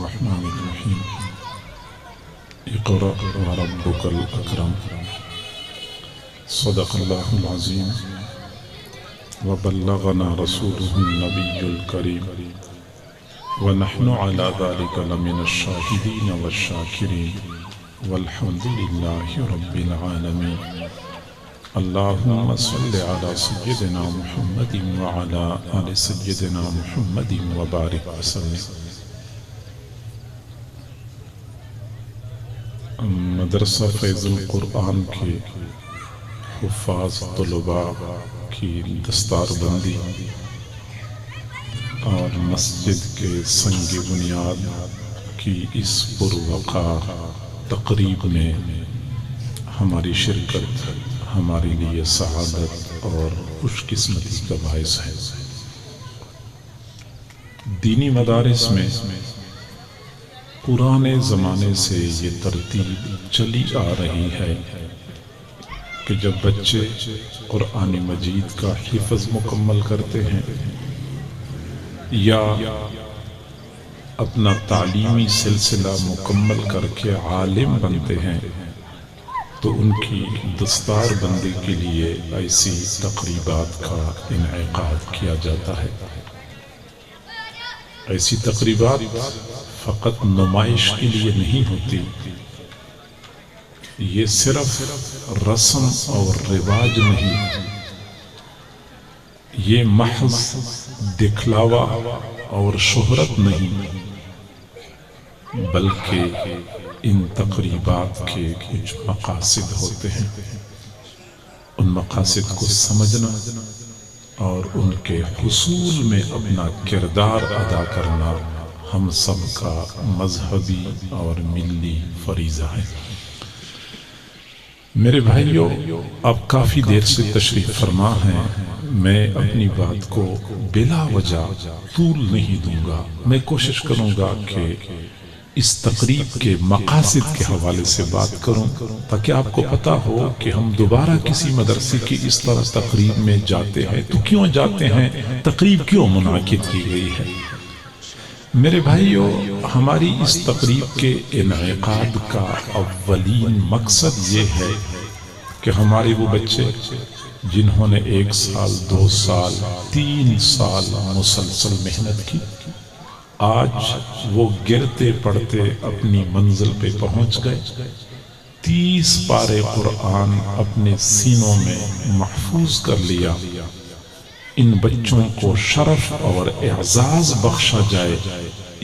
الرحمن الرحيم اقرأ وربك الأكرم صدق الله العظيم وبلغنا رسوله النبي الكريم ونحن على ذلك لمن الشاهدين والشاكرين والحمد لله رب العالمين اللهم صل على سيدنا محمد وعلى آل سيدنا محمد وبارك وسلم۔ مدرسہ فیض القرآن کے حفاظ طلباء کی دستار بندی اور مسجد کے سنگ بنیاد کی اس پروقار تقریب میں ہماری شرکت ہمارے لیے سعادت اور خوش قسمتی کا باعث ہے۔ دینی مدارس میں پرانے زمانے سے یہ ترتیب چلی آ رہی ہے کہ جب بچے قرآن مجید کا حفظ مکمل کرتے ہیں یا اپنا تعلیمی سلسلہ مکمل کر کے عالم بنتے ہیں تو ان کی دستار بندی کے لیے ایسی تقریبات کا انعقاد کیا جاتا ہے۔ ایسی تقریبات فقط نمائش کے لیے نہیں ہوتی، یہ صرف رسم اور رواج نہیں، یہ محض دکھلاوا اور شہرت نہیں، بلکہ ان تقریبات کے کچھ مقاصد ہوتے ہیں۔ ان مقاصد کو سمجھنا اور ان کے حصول میں اپنا کردار ادا کرنا ہم سب کا مذہبی اور ملی فریضہ ہے۔ میرے بھائیوں، آپ کافی دیر سے تشریف فرما ہیں، میں اپنی بات کو بلا وجہ طول نہیں دوں گا، میں کوشش کروں گا کہ اس تقریب کے مقاصد کے حوالے سے بات کروں تاکہ آپ کو پتہ ہو کہ ہم دوبارہ کسی مدرسے کی اس طرح تقریب میں جاتے ہیں تو کیوں جاتے ہیں، تقریب کیوں منعقد کی گئی ہے۔ میرے بھائیوں، ہماری اس تقریب کے انعقاد کا اولین مقصد یہ ہے کہ ہمارے وہ بچے جنہوں نے 1 سال 2 سال 3 سال مسلسل محنت کی، آج وہ گرتے پڑتے اپنی منزل پہ پہنچ گئے، 30 پارے قرآن اپنے سینوں میں محفوظ کر لیا۔ ان بچوں کو شرف اور اعزاز بخشا جائے،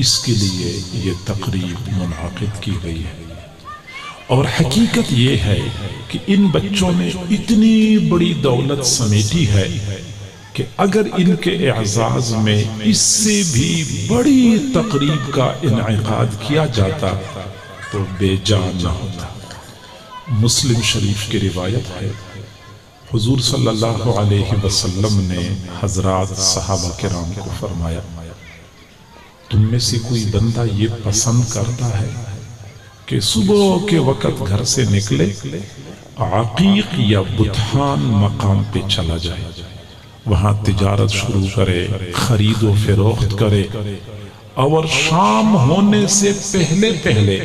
اس کے لیے یہ تقریب منعقد کی گئی ہے۔ اور حقیقت یہ ہے کہ ان بچوں نے اتنی بڑی دولت سمیٹی ہے کہ اگر ان کے اعزاز میں اس سے بھی بڑی تقریب کا انعقاد کیا جاتا تو بے جان نہ ہوتا۔ مسلم شریف کی روایت ہے، حضور صلی اللہ علیہ وسلم نے حضرات صحابہ کرام کو فرمایا، تم میں سے کوئی بندہ یہ پسند کرتا ہے کہ صبح کے وقت گھر سے نکلے، عقیق یا بطحان مقام پہ چلا جائے، وہاں تجارت شروع کرے، خرید و فروخت کرے، اور شام ہونے سے پہلے پہلے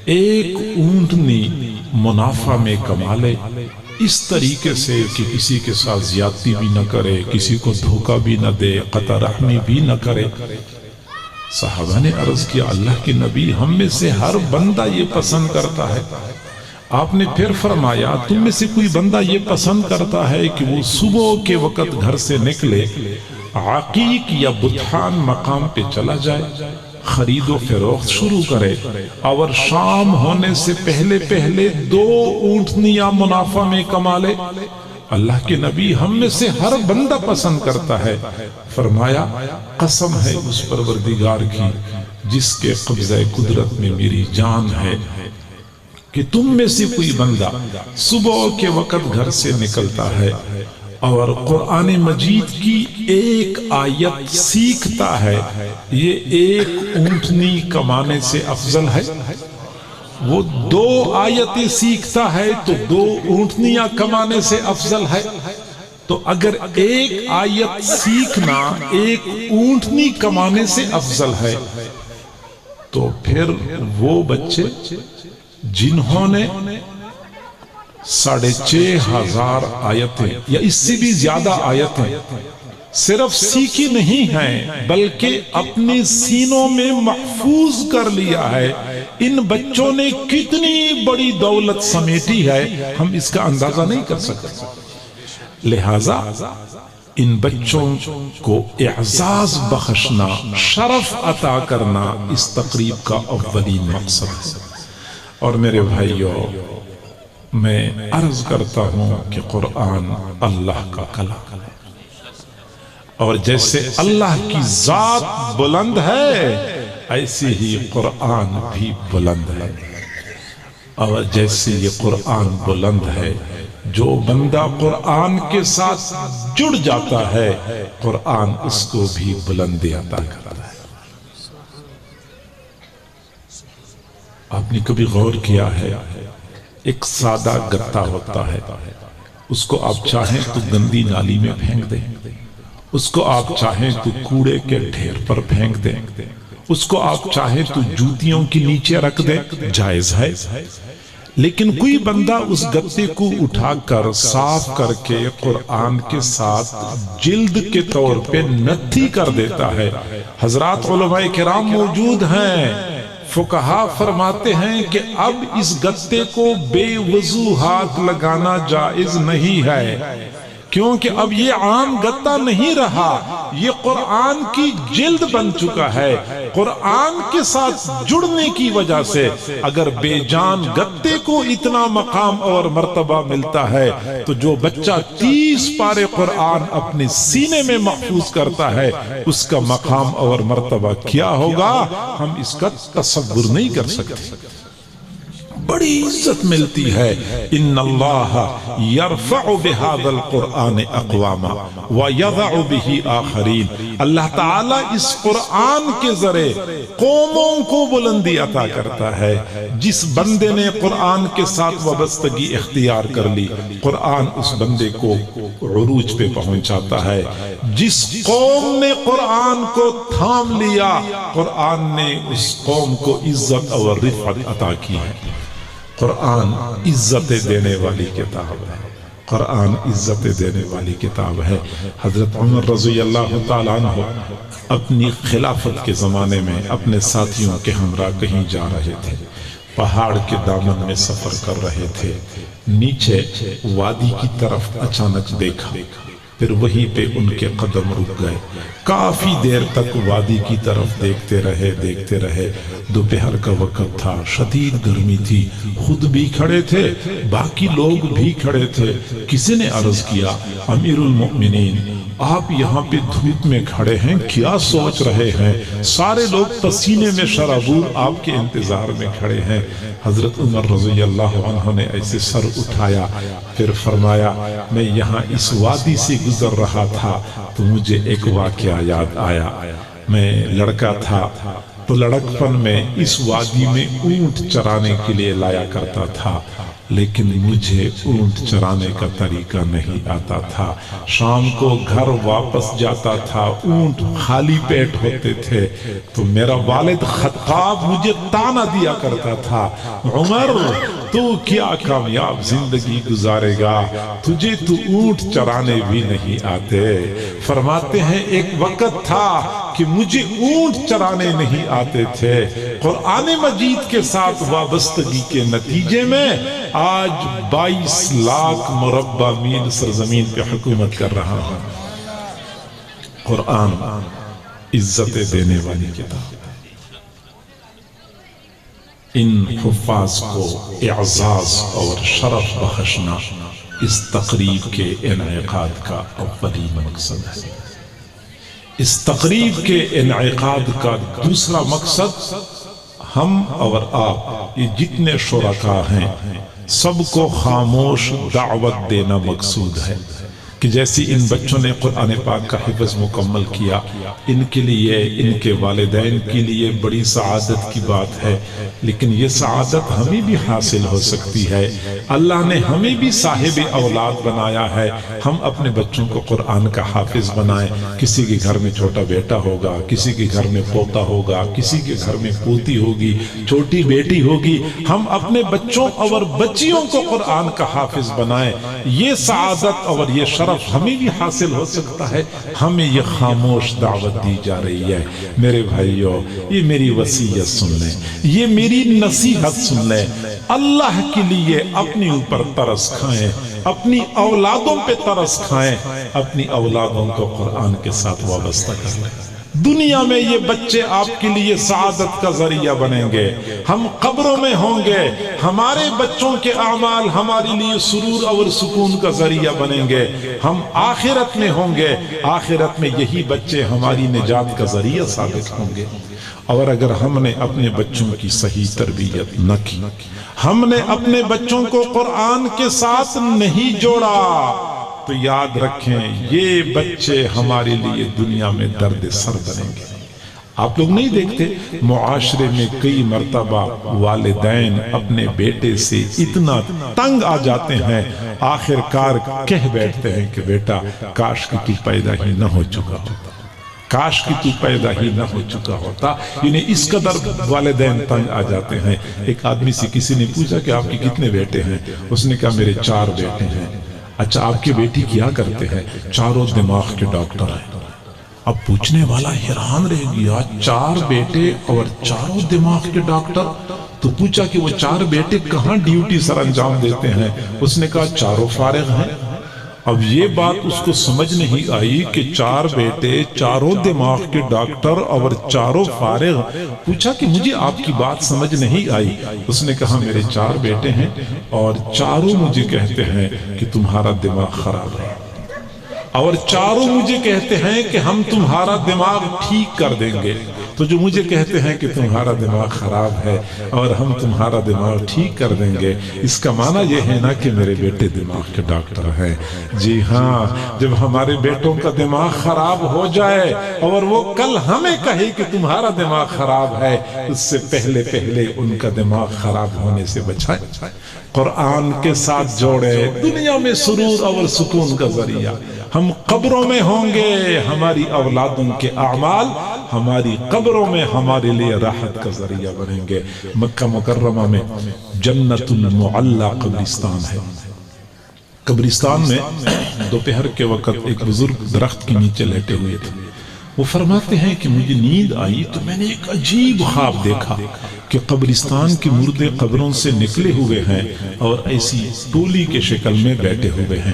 1 اونٹنی منافع میں کما لے، اس طریقے سے کہ کسی کے ساتھ زیادتی بھی نہ کرے، کسی کو دھوکہ بھی نہ دے، قطع رحمی بھی نہ کرے۔ صحابہ نے عرض کیا، اللہ کے نبی، ہم میں سے ہر بندہ یہ پسند کرتا ہے۔ آپ نے پھر فرمایا، تم میں سے کوئی بندہ یہ پسند کرتا ہے کہ وہ صبح کے وقت گھر سے نکلے، عقیق یا بطحان مقام پہ چلا جائے، خرید و فروخت شروع کرے، اور شام ہونے سے پہلے پہلے 2 اونٹنیاں منافع میں کما لے۔ اللہ کے نبی، ہم میں سے ہر بندہ پسند کرتا ہے۔ فرمایا، قسم ہے اس پروردگار کی جس کے قبضہ قدرت میں میری جان ہے کہ تم میں سے کوئی بندہ صبح کے وقت گھر سے نکلتا ہے اور قرآن مجید کی 1 آیت سیکھتا ہے، یہ 1 اونٹنی کمانے سے افضل ہے۔ وہ 2 آیتیں سیکھتا ہے تو 2 اونٹنیاں کمانے سے افضل ہے۔ تو اگر 1 آیت سیکھنا 1 اونٹنی کمانے سے افضل ہے تو پھر وہ بچے جنہوں نے 6,500 آیتیں یا اس سے بھی زیادہ آیتیں صرف سیکھی نہیں ہیں بلکہ اپنے سینوں میں محفوظ کر لیا ہے، ان بچوں نے کتنی بڑی دولت سمیٹی ہے، ہم اس کا اندازہ نہیں کر سکتے۔ لہذا ان بچوں کو اعزاز بخشنا، شرف عطا کرنا اس تقریب کا اولین مقصد ہے۔ اور میرے بھائیوں، میں عرض کرتا ہوں کہ قرآن اللہ کا کلام ہے، اور جیسے اللہ کی ذات بلند ہے ایسے ہی قرآن بھی بلند ہے، اور جیسے یہ قرآن بلند ہے، جو بندہ قرآن کے ساتھ جڑ جاتا ہے قرآن اس کو بھی بلندی عطا کرتا ہے۔ آپ نے کبھی غور کیا ہے، ایک سادہ گتا ہوتا ہے، اس کو آپ چاہیں تو گندی نالی میں پھینک دیں، اس کو آپ چاہیں تو کوڑے کے ڈھیر پر پھینک دیں، اس کو آپ چاہیں تو جوتیوں کے نیچے رکھ دیں، جائز ہے۔ لیکن کوئی بندہ اس گتے کو اٹھا کر صاف کر کے قرآن کے ساتھ جلد کے طور پہ نتھی کر دیتا ہے۔ حضرات علماء کرام موجود ہیں، فقہا فرماتے ہیں کہ اب اس گتے کو بے وضو ہاتھ لگانا جائز نہیں ہے، کیونکہ اب یہ عام گتا نہیں رہا، یہ قرآن کی جلد بن چکا ہے۔ قرآن کے ساتھ جڑنے کی وجہ سے اگر بے جان گتے کو اتنا مقام اور مرتبہ ملتا ہے تو جو بچہ 30 پارے قرآن اپنے سینے میں محفوظ کرتا ہے اس کا مقام اور مرتبہ کیا ہوگا، ہم اس کا تصور نہیں کر سکتے۔ بڑی عزت ملتی ہے۔ ان اللہ یرفع بہذا القرآن اقواما ویضع بہ آخرین، اللہ تعالیٰ اس قرآن کے ذریعے قوموں کو بلندی عطا کرتا ہے۔ جس بندے نے قرآن کے ساتھ وابستگی اختیار کر لی، قرآن اس بندے کو عروج پہ پہنچاتا ہے۔ جس قوم نے قرآن کو تھام لیا، قرآن نے اس قوم کو عزت اور رفعت عطا کی ہے۔ قرآن عزت دینے والی کتاب ہے، قرآن عزت دینے والی کتاب ہے۔ حضرت عمر رضی اللہ تعالیٰ عنہ اپنی خلافت کے زمانے میں اپنے ساتھیوں کے ہمراہ کہیں جا رہے تھے، پہاڑ کے دامن میں سفر کر رہے تھے، نیچے وادی کی طرف اچانک دیکھا، پھر وہیں پہ ان کے قدم رک گئے۔ کافی دیر تک وادی کی طرف دیکھتے رہے۔ دوپہر کا وقت تھا، شدید گرمی تھی، خود بھی کھڑے تھے، باقی لوگ بھی کھڑے تھے۔ کسی نے عرض کیا، امیر المؤمنین آپ یہاں پہ دھوپ میں کھڑے ہیں، کیا سوچ رہے ہیں؟ سارے لوگ پسینے میں شرابور آپ کے انتظار میں کھڑے ہیں۔ حضرت عمر رضی اللہ عنہ نے ایسے سر اٹھایا، پھر فرمایا میں یہاں اس وادی سے گزر رہا تھا تو مجھے ایک واقعہ یاد آیا۔ میں لڑکا تھا تو لڑکپن میں اس وادی میں اونٹ چرانے کے لیے لایا کرتا تھا، لیکن مجھے اونٹ چرانے کا طریقہ نہیں آتا تھا۔ شام کو گھر واپس جاتا تھا، اونٹ خالی پیٹ ہوتے تھے تو میرا والد خطاب مجھے تانا دیا کرتا تھا، عمر تو کیا کامیاب زندگی گزارے گا، تجھے تو اونٹ چرانے بھی نہیں آتے۔ فرماتے ہیں ایک وقت تھا کہ مجھے اونٹ چرانے نہیں آتے تھے، قرآن مجید کے ساتھ وابستگی کے نتیجے میں آج 22 لاکھ مربع میل سرزمین پہ حکومت کر رہا ہوں۔ قرآن عزت دینے والی کتاب، ان حفاظ کو اعزاز اور شرف بخشنا اس تقریب کے انعقاد کا اولین مقصد ہے۔ اس تقریب کے انعقاد کا دوسرا مقصد ہم اور آپ یہ جتنے شرکاء ہیں سب کو خاموش دعوت دینا مقصود ہے۔ کہ جیسی ان بچوں نے قرآن پاک کا حفظ مکمل کیا، ان کے لیے، ان کے والدین کے لیے بڑی سعادت کی بات ہے، لیکن یہ سعادت ہمیں بھی حاصل ہو سکتی ہے۔ اللہ نے ہمیں بھی صاحب اولاد بنایا ہے، ہم اپنے بچوں کو قرآن کا حافظ بنائیں۔ کسی کے گھر میں چھوٹا بیٹا ہوگا، کسی کے گھر میں پوتا ہوگا، کسی کے گھر میں پوتی ہوگی، چھوٹی بیٹی ہوگی، ہم اپنے بچوں اور بچیوں کو قرآن کا حافظ بنائیں۔ یہ سعادت اور یہ شرف ہمیں بھی حاصل ہو سکتا ہے۔ ہمیں یہ خاموش دعوت دی جا رہی ہے۔ میرے بھائیوں، یہ میری وصیت سن لیں، یہ میری نصیحت سن لیں، اللہ کے لیے اپنی اوپر ترس کھائیں، اپنی اولادوں پہ ترس کھائیں، اپنی اولادوں کو قرآن کے ساتھ وابستہ کر لیں۔ دنیا میں یہ بچے آپ کے لیے سعادت کا ذریعہ بنیں گے، ہم قبروں میں ہوں گے، ہمارے بچوں کے اعمال ہمارے لیے سرور اور سکون کا ذریعہ بنیں گے، ہم آخرت میں ہوں گے، آخرت میں یہی بچے ہماری نجات کا ذریعہ ثابت ہوں گے۔ اور اگر ہم نے اپنے بچوں کی صحیح تربیت نہ کی، ہم نے اپنے بچوں کو قرآن کے ساتھ نہیں جوڑا، تو یاد رکھیں یہ بچے ہمارے لیے دنیا میں درد سر بنیں گے۔ آپ لوگ نہیں دیکھتے معاشرے میں کئی مرتبہ والدین اپنے بیٹے سے اتنا تنگ آ جاتے ہیں، آخر کار کہہ بیٹھتے ہیں کہ بیٹا کاش کہ تو پیدا ہی نہ ہو چکا ہوتا، کاش کہ تو پیدا ہی نہ ہو چکا ہوتا۔ یعنی اس قدر والدین تنگ آ جاتے ہیں۔ ایک آدمی سے کسی نے پوچھا کہ آپ کے کتنے بیٹے ہیں؟ اس نے کہا میرے 4 بیٹے ہیں۔ اچھا آپ کی بیٹی کیا کرتے ہیں؟ چاروں دماغ کے ڈاکٹر ہیں۔ اب پوچھنے والا حیران رہ گیا، 4 بیٹے اور چاروں دماغ کے ڈاکٹر؟ تو پوچھا کہ وہ 4 بیٹے کہاں ڈیوٹی سر انجام دیتے ہیں؟ اس نے کہا چاروں فارغ ہیں۔ اب یہ بات اس کو سمجھ نہیں آئی کہ 4 بیٹے، چاروں دماغ کے ڈاکٹر اور چاروں فارغ۔ پوچھا کہ مجھے آپ کی بات سمجھ نہیں آئی۔ اس نے کہا میرے 4 بیٹے ہیں اور چاروں مجھے کہتے ہیں کہ تمہارا دماغ خراب ہے، اور چاروں مجھے کہتے ہیں کہ ہم تمہارا دماغ ٹھیک کر دیں گے۔ تو جو مجھے کہتے ہیں کہ تمہارا دماغ خراب ہے اور ہم تمہارا دماغ ٹھیک کر دیں گے، اس کا معنی یہ ہے نا کہ میرے بیٹے دماغ کے ڈاکٹر ہیں۔ جی ہاں، جب ہمارے بیٹوں کا دماغ خراب ہو جائے اور وہ کل ہمیں کہے کہ تمہارا دماغ خراب ہے، اس سے پہلے ان کا دماغ خراب ہونے سے بچائیں، قرآن کے ساتھ جوڑے، دنیا میں سرور اور سکون کا ذریعہ۔ ہم قبروں میں ہوں گے، ہماری اولادوں کے اعمال ہماری قبروں میں ہمارے لیے راحت کا ذریعہ بنیں گے۔ مکہ مکرمہ میں جنت المعلی قبرستان ہے۔ قبرستان میں دوپہر کے وقت ایک بزرگ درخت کے نیچے لیٹے ہوئے تھے۔ وہ فرماتے ہیں کہ مجھے نیند آئی تو میں نے ایک عجیب خواب دیکھا کہ قبرستان کے مردے قبروں سے نکلے ہوئے ہیں اور ایسی ٹولی کے شکل میں بیٹھے ہوئے ہیں۔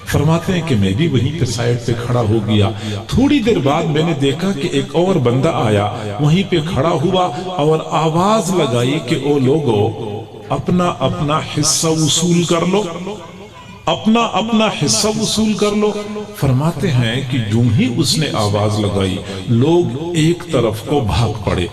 فرماتے ہیں کہ میں بھی وہیں پہ سائیڈ پہ کھڑا ہو گیا۔ تھوڑی دیر بعد میں نے دیکھا کہ ایک اور بندہ آیا، وہیں پہ کھڑا ہوا اور آواز لگائی کہ او لوگو اپنا اپنا حصہ وصول کر لو، اپنا اپنا حصہ وصول کر لو۔ فرماتے ہیں کہ جو ہی اس نے آواز لگائی لوگ ایک طرف کو بھاگ پڑے،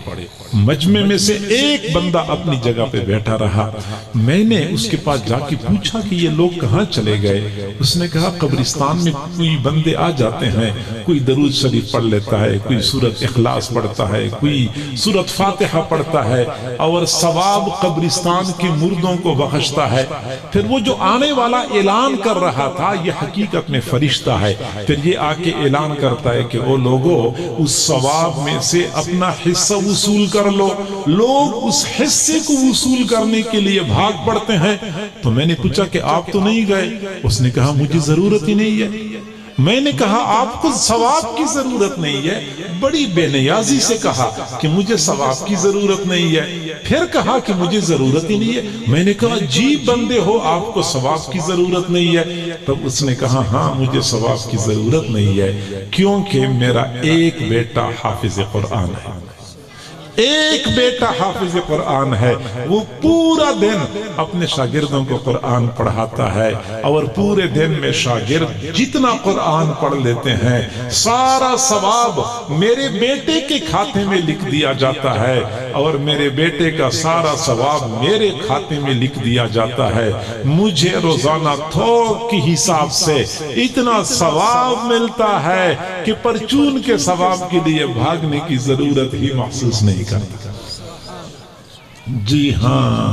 مجمع میں سے ایک بندہ اپنی جگہ پہ بیٹھا رہا۔ میں نے اس کے پاس جا کے پوچھا کہ یہ لوگ کہاں چلے گئے؟ اس نے کہا قبرستان میں کوئی بندے آ جاتے ہیں، کوئی درود شریف پڑھ لیتا ہے، کوئی سورۃ اخلاص پڑھتا ہے، کوئی سورۃ فاتحہ پڑھتا ہے اور ثواب قبرستان کے مردوں کو بخشتا ہے۔ پھر وہ جو آنے والا اعلان کر رہا تھا یہ حقیقت میں فرشتہ ہے، پھر یہ آ کے اعلان کرتا ہے کہ او لوگو اس ثواب میں سے اپنا حصہ وصول کر لو۔ لوگ اس حصے کو وصول کرنے کے لیے بھاگ پڑتے ہیں۔ تو میں نے پوچھا کہ آپ تو نہیں گئے؟ اس نے کہا مجھے ضرورت ہی نہیں ہے۔ میں نے کہا آپ کو ثواب کی ضرورت نہیں ہے؟ بڑی بے نیازی سے کہا کہ مجھے ثواب کی ضرورت نہیں ہے۔ پھر کہا کہ مجھے ضرورت ہی نہیں ہے۔ میں نے کہا جی بندے ہو آپ کو ثواب کی ضرورت نہیں ہے؟ تب اس نے کہا ہاں مجھے ثواب کی ضرورت نہیں ہے کیونکہ میرا ایک بیٹا حافظ قرآن ہے، ایک بیٹا حافظ قرآن ہے، وہ پورا دن اپنے شاگردوں کو قرآن پڑھاتا ہے، اور پورے دن میں شاگرد جتنا قرآن پڑھ لیتے ہیں سارا ثواب میرے بیٹے کے کھاتے میں لکھ دیا جاتا ہے، اور میرے بیٹے کا سارا ثواب میرے کھاتے میں لکھ دیا جاتا ہے۔ مجھے روزانہ تھوک کی حساب سے اتنا ثواب ملتا ہے کہ پرچون کے ثواب کے لیے بھاگنے کی ضرورت ہی محسوس نہیں کرتا۔ جی ہاں،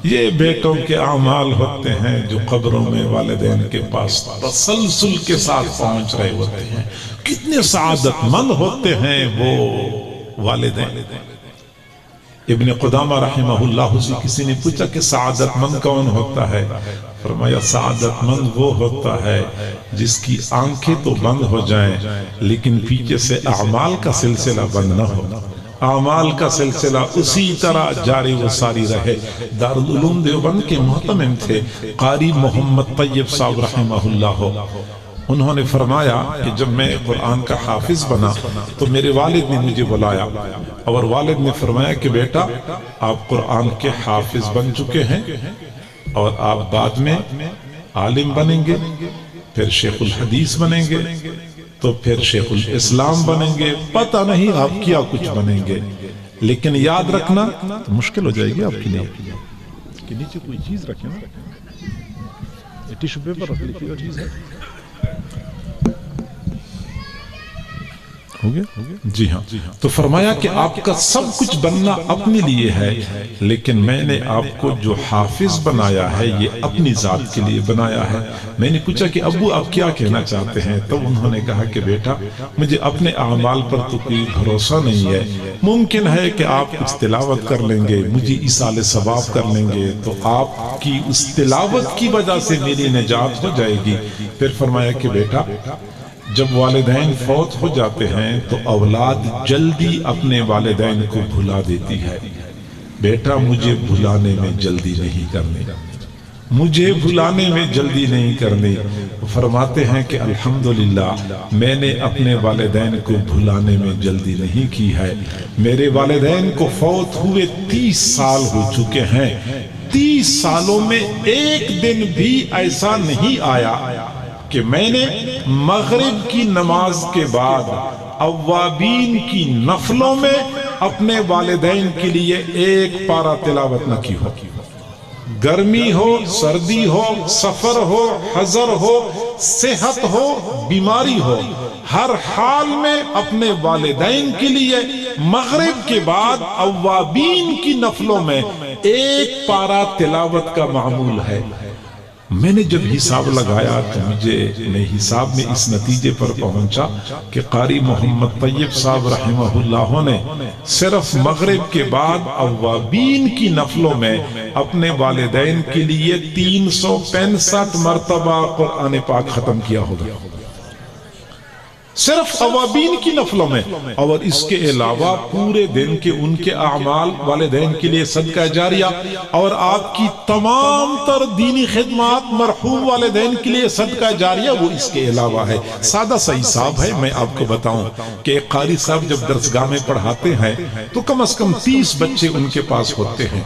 یہ بیٹوں کے اعمال ہوتے ہیں جو قبروں میں والدین کے پاس تسلسل کے ساتھ پہنچ رہے ہوتے ہیں۔ کتنے سعادت مند ہوتے ہیں وہ والدین۔ ابن قدامہ رحمہ اللہ سے کسی نے پوچھا کہ سعادت مند کون ہوتا ہے؟ فرمایا سعادت مند وہ ہوتا ہے جس کی آنکھیں تو بند ہو جائیں لیکن پیچھے سے اعمال کا سلسلہ بند نہ ہو، اعمال کا سلسلہ اسی طرح جاری و ساری رہے۔ دارالعلوم دیوبند کے محتمم تھے قاری محمد طیب صاحب رحمہ اللہ۔ انہوں نے فرمایا کہ جب میں قرآن کا حافظ بنا تو میرے والد نے مجھے بلایا، اور والد نے فرمایا کہ بیٹا آپ قرآن کے حافظ بن چکے ہیں اور آپ بعد میں عالم بنیں گے، پھر شیخ الحدیث بنیں گے، تو پھر شیخ الاسلام بنیں گے، پتہ نہیں آپ کیا کچھ بنیں گے، لیکن یاد رکھنا تو مشکل ہو جائے گی آپ کے لیے کہ نیچے کوئی چیز رکھیں نا، ٹیشو پیپر رکھ لیتی ہے چیز ہے۔ ہو گیا؟ جی ہاں، تو فرمایا کہ آپ کا سب کچھ بننا اپنے لیے ہے، لیکن میں نے آپ کو جو حافظ بنایا ہے یہ اپنی ذات کے لیے بنایا ہے۔ میں نے پوچھا کہ ابو آپ کیا کہنا چاہتے ہیں؟ تو انہوں نے کہا کہ بیٹا مجھے اپنے اعمال پر تو کوئی بھروسہ نہیں ہے، ممکن ہے کہ آپ کچھ تلاوت کر لیں گے، مجھے ایصال ثواب کر لیں گے تو آپ کی اس تلاوت کی وجہ سے میری نجات ہو جائے گی۔ پھر فرمایا کہ بیٹا جب والدین فوت ہو جاتے ہیں تو اولاد جلدی اپنے والدین کو بھلا دیتی ہے، بیٹا مجھے بھلانے میں جلدی نہیں کرنی، مجھے بھلانے میں جلدی نہیں کرنی۔ فرماتے ہیں کہ الحمدللہ میں نے اپنے والدین کو بھلانے میں جلدی نہیں کی ہے۔ میرے والدین کو فوت ہوئے 30 سال ہو چکے ہیں، 30 سالوں میں ایک دن بھی ایسا نہیں آیا کہ میں نے مغرب کی نماز کے بعد اوابین کی نفلوں میں اپنے والدین کے لیے ایک پارہ تلاوت نہ کی ہو۔ گرمی ہو، سردی ہو، سفر ہو، حضر ہو، صحت ہو، بیماری ہو، ہر حال میں اپنے والدین کے لیے مغرب کے بعد اوابین کی نفلوں میں ایک پارہ تلاوت کا معمول ہے۔ میں نے جب حساب لگایا تو میں حساب میں اس نتیجے پر پہنچا کہ قاری محمد طیب صاحب رحمہ اللہ نے صرف مغرب کے بعد اوابین کی نفلوں میں اپنے والدین کے لیے 365 مرتبہ قرآن پاک ختم کیا ہوگا، صرف اوابین کی نفلوں میں، اور اس کے علاوہ پورے دن کے ان کے اعمال والدین کے لیے صدقہ جاریہ اور آپ کی تمام تر دینی خدمات مرحوم والدین کے لیے صدقہ جاریہ وہ اس کے علاوہ ہے۔ سادہ سا حساب ہے، میں آپ کو بتاؤں کہ ایک قاری صاحب جب درسگاہ میں پڑھاتے ہیں تو کم از کم 30 بچے ان کے پاس ہوتے ہیں،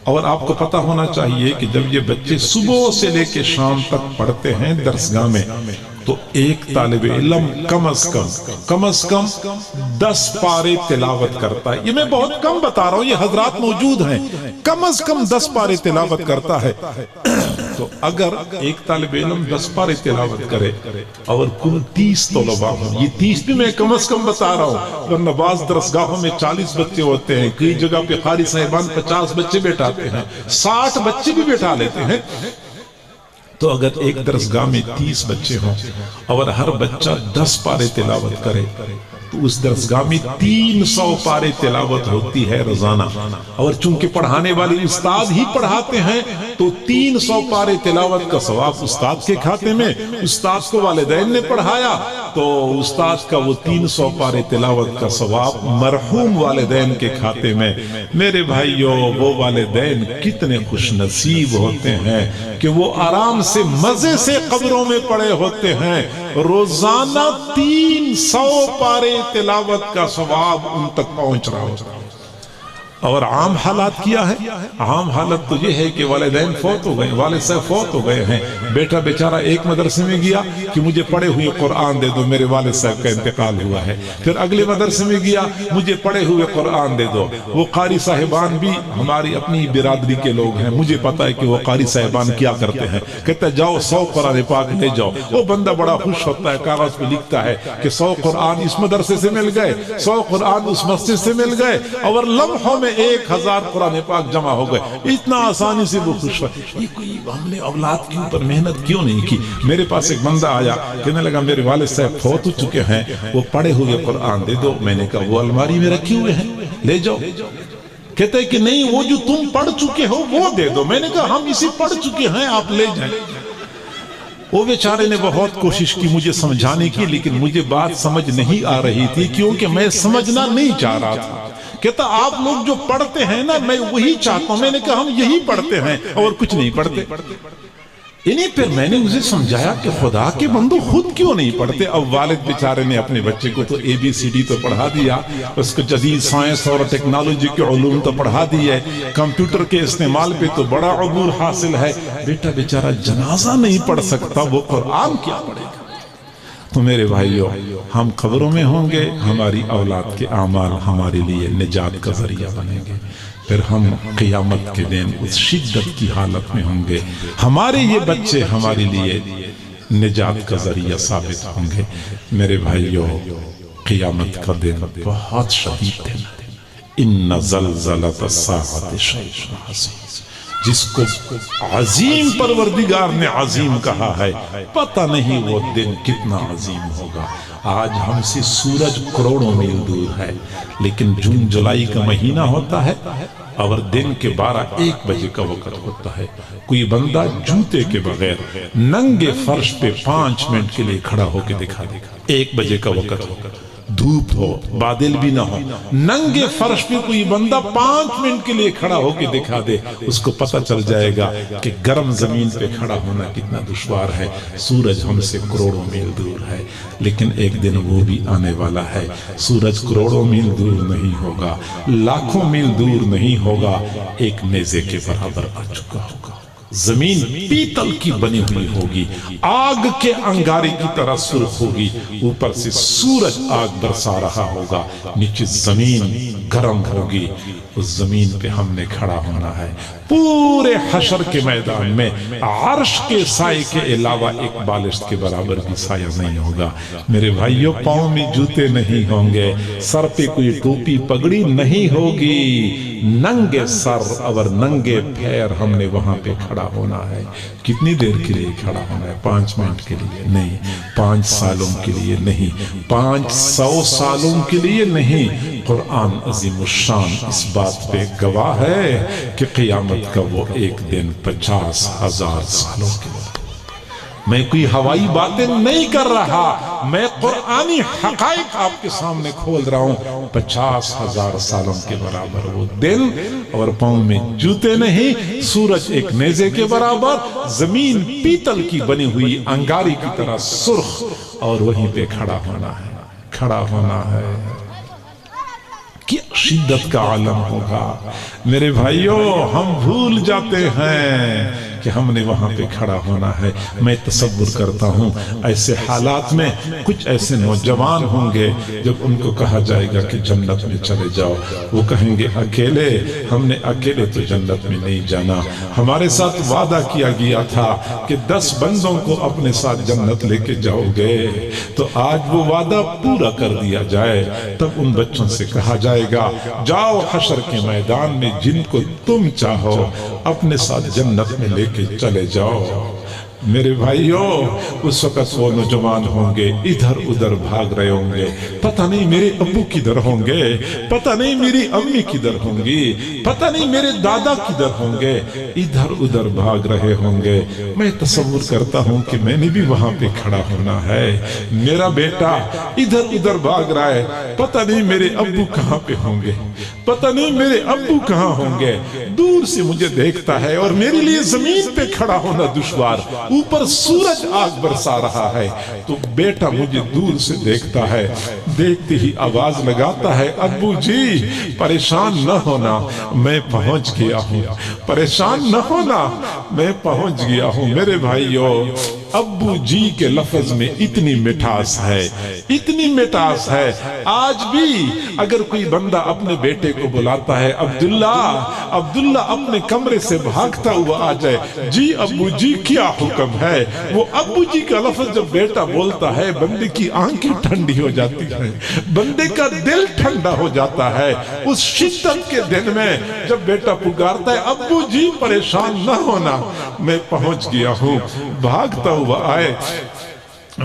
اور آپ کو پتہ ہونا چاہیے کہ جب یہ بچے صبح سے لے کے شام تک پڑھتے ہیں درسگاہ میں تو ایک طالب علم کم از کم 10 پارے تلاوت کرتا ہے۔ یہ میں بہت کم بتا رہا ہوں، یہ حضرات موجود ہیں، کم از کم 10 پارے تلاوت کرتا ہے۔ تو اگر ایک طالب علم 10 پارے تلاوت کرے اور کل 30 طلباء ہوں، یہ 30 بھی میں کم از کم بتا رہا ہوں، ورنہ بعض درسگاہوں میں 40 بچے ہوتے ہیں، کئی جگہ پہ قاری صاحبان 50 بچے بیٹھاتے ہیں، 60 بچے بھی بیٹھا لیتے ہیں۔ تو اگر ایک درسگاہ میں 30 بچے ہوں اور ہر بچہ 10 پارے تلاوت کرے تو اس درسگاہ میں 300 پارے تلاوت ہوتی ہے روزانہ، اور چونکہ پڑھانے والے استاد ہی پڑھاتے ہیں تو 300 پارے تلاوت کا ثواب استاد کے کھاتے میں، استاد کو والدین نے پڑھایا تو استاد کا وہ 300 پارے تلاوت کا ثواب مرحوم والدین کے کھاتے میں۔ میرے بھائیوں، وہ والدین کتنے خوش نصیب ہوتے ہیں کہ وہ آرام سے مزے سے قبروں میں پڑے ہوتے ہیں، روزانہ 300 پارے تلاوت کا ثواب ان تک پہنچ رہا ہوتا ہے۔ اور عام حالات کیا ہے؟ عام حالت تو یہ ہے کہ والدین فوت ہو گئے، والد صاحب فوت ہو گئے ہیں، بیٹا بیچارہ ایک مدرسے میں گیا کہ مجھے پڑھے ہوئے قرآن دے دو، میرے والد صاحب کا انتقال ہوا ہے، پھر اگلے مدرسے میں گیا مجھے پڑھے ہوئے قرآن دے دو۔ وہ قاری صاحبان بھی ہماری اپنی برادری کے لوگ ہیں، مجھے پتا ہے کہ وہ قاری صاحبان کیا کرتے ہیں، کہتے ہیں جاؤ 100 قرآن پاک لے جاؤ۔ وہ بندہ بڑا خوش ہوتا ہے، کاغذ پہ لکھتا ہے کہ 100 قرآن اس مدرسے سے مل گئے، 100 قرآن اس مسجد سے مل گئے، اور لمحوں میں 1000 قرآن پاک جمع ہو گئے۔ اتنا آسانی سے وہ خوش ہوا۔ یہ کوئی ہم نے اولاد کے اوپر محنت کیوں نہیں کی؟ میرے پاس ایک بندہ آیا، کہنے لگا میرے والد صاحب فوت ہو چکے ہیں، وہ پڑھے ہوئے قرآن دے دو۔ میں نے کہا وہ الماری میں رکھے ہوئے ہیں، لے جاؤ۔ کہتے ہیں کہ نہیں، وہ جو تم پڑھ چکے ہو وہ دے دو۔ میں نے کہا ہم اسی پڑھ چکے ہیں، آپ لے جائیں۔ وہ بیچارے نے بہت کوشش کی مجھے سمجھانے کی، لیکن مجھے بات سمجھ نہیں آ رہی تھی، کیونکہ میں سمجھنا نہیں چاہ رہا تھا۔ کہتا آپ لوگ جو پڑھتے ہیں نا، میں وہی چاہتا ہوں۔ میں نے کہا ہم یہی پڑھتے ہیں اور کچھ نہیں پڑھتے۔ انہیں پھر میں نے اسے سمجھایا کہ خدا کے بندو خود کیوں نہیں پڑھتے؟ اب والد بیچارے نے اپنے بچے کو تو ABCD تو پڑھا دیا، اس کو جدید سائنس اور ٹیکنالوجی کے علوم تو پڑھا دیے، کمپیوٹر کے استعمال پہ تو بڑا عبور حاصل ہے، بیٹا بیچارہ جنازہ نہیں پڑھ سکتا، وہ قرآن کیا پڑھے گا؟ تو میرے بھائیو، ہم قبروں میں ہوں گے، ہماری اولاد کے اعمال ہمارے لیے نجات کا ذریعہ بنیں گے، پھر ہم قیامت کے دن اس شدت کی حالت میں ہوں گے، ہمارے یہ بچے ہمارے لیے نجات کا ذریعہ ثابت ہوں گے۔ میرے بھائیو، قیامت کا دن بہت شدید دن ہے۔ ان زلزلۃ الساعۃ شیء عظیم، جس کو عظیم پروردگار نے عظیم کہا ہے، پتہ نہیں وہ دن کتنا عظیم ہوگا۔ آج ہم سے سورج کروڑوں میل دور ہے، لیکن جون جولائی کا مہینہ ہوتا ہے اور دن کے 12-1 بجے کا وقت ہوتا ہے۔ کوئی بندہ جوتے کے بغیر ننگے فرش پہ 5 منٹ کے لیے کھڑا ہو کے دکھا دے گا۔ 1 بجے کا وقت ہوگا، دھوپ ہو، بادل بھی نہ ہو، ننگے فرش پہ کوئی بندہ 5 منٹ کے لیے کھڑا ہو کے دکھا دے، اس کو پتہ چل جائے گا کہ گرم زمین پہ کھڑا ہونا کتنا دشوار ہے۔ سورج ہم سے کروڑوں میل دور ہے، لیکن ایک دن وہ بھی آنے والا ہے۔ سورج کروڑوں میل دور نہیں ہوگا، لاکھوں میل دور نہیں ہوگا، ایک نیزے کے برابر آ چکا ہوگا۔ زمین پیتل کی بنی ہوئی ہوگی، آگ کے انگارے کی طرح سرخ ہوگی، اوپر سے سورج آگ برسا رہا ہوگا، نیچے زمین گرم ہوگی۔ اس زمین پہ ہم نے کھڑا ہونا ہے۔ پورے حشر کے میدان میں عرش کے سائے کے علاوہ ایک بالشت کے برابر بھی سایہ نہیں ہوگا۔ میرے بھائیوں، پاؤں میں جوتے نہیں ہوں گے، سر پہ کوئی ٹوپی پگڑی نہیں ہوگی، ننگے سر اور ننگے پیر ہم نے وہاں پہ کھڑا ہونا ہے۔ کتنی دیر کے لیے کھڑا ہونا ہے؟ 5 منٹ کے لیے نہیں، 5 سالوں کے لیے نہیں، 500 سالوں کے لیے نہیں۔ قرآن عظیم الشان اس بات پہ گواہ ہے کہ قیامت کا وہ ایک دن 50,000 سالوں کے لیے۔ میں کوئی ہوائی باتیں نہیں کر رہا، میں قرآنی حقائق آپ کے سامنے کھول رہا ہوں۔ 50,000 سالوں کے برابر وہ دن، اور پاؤں میں جوتے نہیں، سورج ایک نیزے کے برابر، زمین پیتل کی بنی ہوئی انگاری کی طرح سرخ، اور وہیں پہ کھڑا ہونا ہے، کھڑا ہونا ہے۔ کیا شدت کا عالم ہوگا۔ میرے بھائیوں، ہم بھول جاتے ہیں کہ ہم نے وہاں پہ کھڑا ہونا ہے۔ میں تصور کرتا ہوں ایسے حالات میں کچھ ایسے نوجوان ہوں گے، جب ان کو کہا جائے گا کہ جنت میں چلے جاؤ، وہ کہیں گے اکیلے؟ ہم نے اکیلے تو جنت میں نہیں جانا، ہمارے ساتھ وعدہ کیا گیا تھا کہ 10 بندوں کو اپنے ساتھ جنت لے کے جاؤ گے، تو آج وہ وعدہ پورا کر دیا جائے۔ تب ان بچوں سے کہا جائے گا جاؤ حشر کے میدان میں جن کو تم چاہو اپنے ساتھ جنت میں لے کے چلے جاؤ۔ میرے بھائیوں، اس وقت وہ نوجوان ہوں گے، ادھر ادھر بھاگ رہے ہوں گے، پتہ نہیں میرے ابو کدھر ہوں گے، پتہ نہیں میری امی کدھر ہوں گی، پتہ نہیں میرے دادا کدھر ہوں گے، ادھر ادھر بھاگ رہے ہوں گے۔ میں تصور کرتا ہوں کہ میں نے بھی وہاں پہ کھڑا ہونا ہے۔ میرا بیٹا ادھر ادھر بھاگ رہا ہے، پتہ نہیں میرے ابو کہاں پہ ہوں گے، پتہ نہیں میرے ابو کہاں ہوں گے۔ دور سے مجھے دیکھتا ہے اور میرے لیے زمین پہ کھڑا ہونا دشوار، اوپر سورج آگ برسا رہا ہے، تو بیٹا مجھے دور سے دیکھتا ہے، دیکھتے ہی آواز لگاتا ہے، ابو جی پریشان نہ ہونا میں پہنچ گیا ہوں، پریشان نہ ہونا میں پہنچ گیا ہوں۔ میرے بھائیو، ابو جی کے لفظ میں اتنی مٹھاس ہے، اتنی مٹھاس ہے۔ آج بھی اگر کوئی بندہ اپنے بیٹے کو بلاتا ہے، عبداللہ اپنے کمرے سے بھاگتا ہوا آ جائے، جی ابو جی کیا حکم ہے، وہ ابو جی کا لفظ جب بیٹا بولتا ہے بندے کی آنکھیں ٹھنڈی ہو جاتی ہیں، بندے کا دل ٹھنڈا ہو جاتا ہے۔ اس شدت کے دن میں جب بیٹا پکارتا ہے، ابو جی پریشان نہ ہونا میں پہنچ گیا ہوں، بھاگتا ہوا آئے،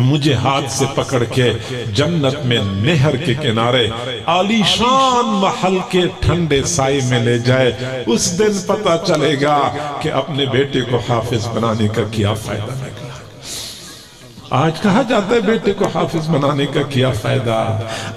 مجھے ہاتھ سے پکڑ کے جنت میں نہر کے کنارے عالی شان محل کے ٹھنڈے سائے میں لے جائے، اس دن پتہ چلے گا کہ اپنے بیٹے کو حافظ بنانے کا کیا فائدہ نکلا۔ آج کہا جاتا ہے بیٹے کو حافظ بنانے کا کیا فائدہ؟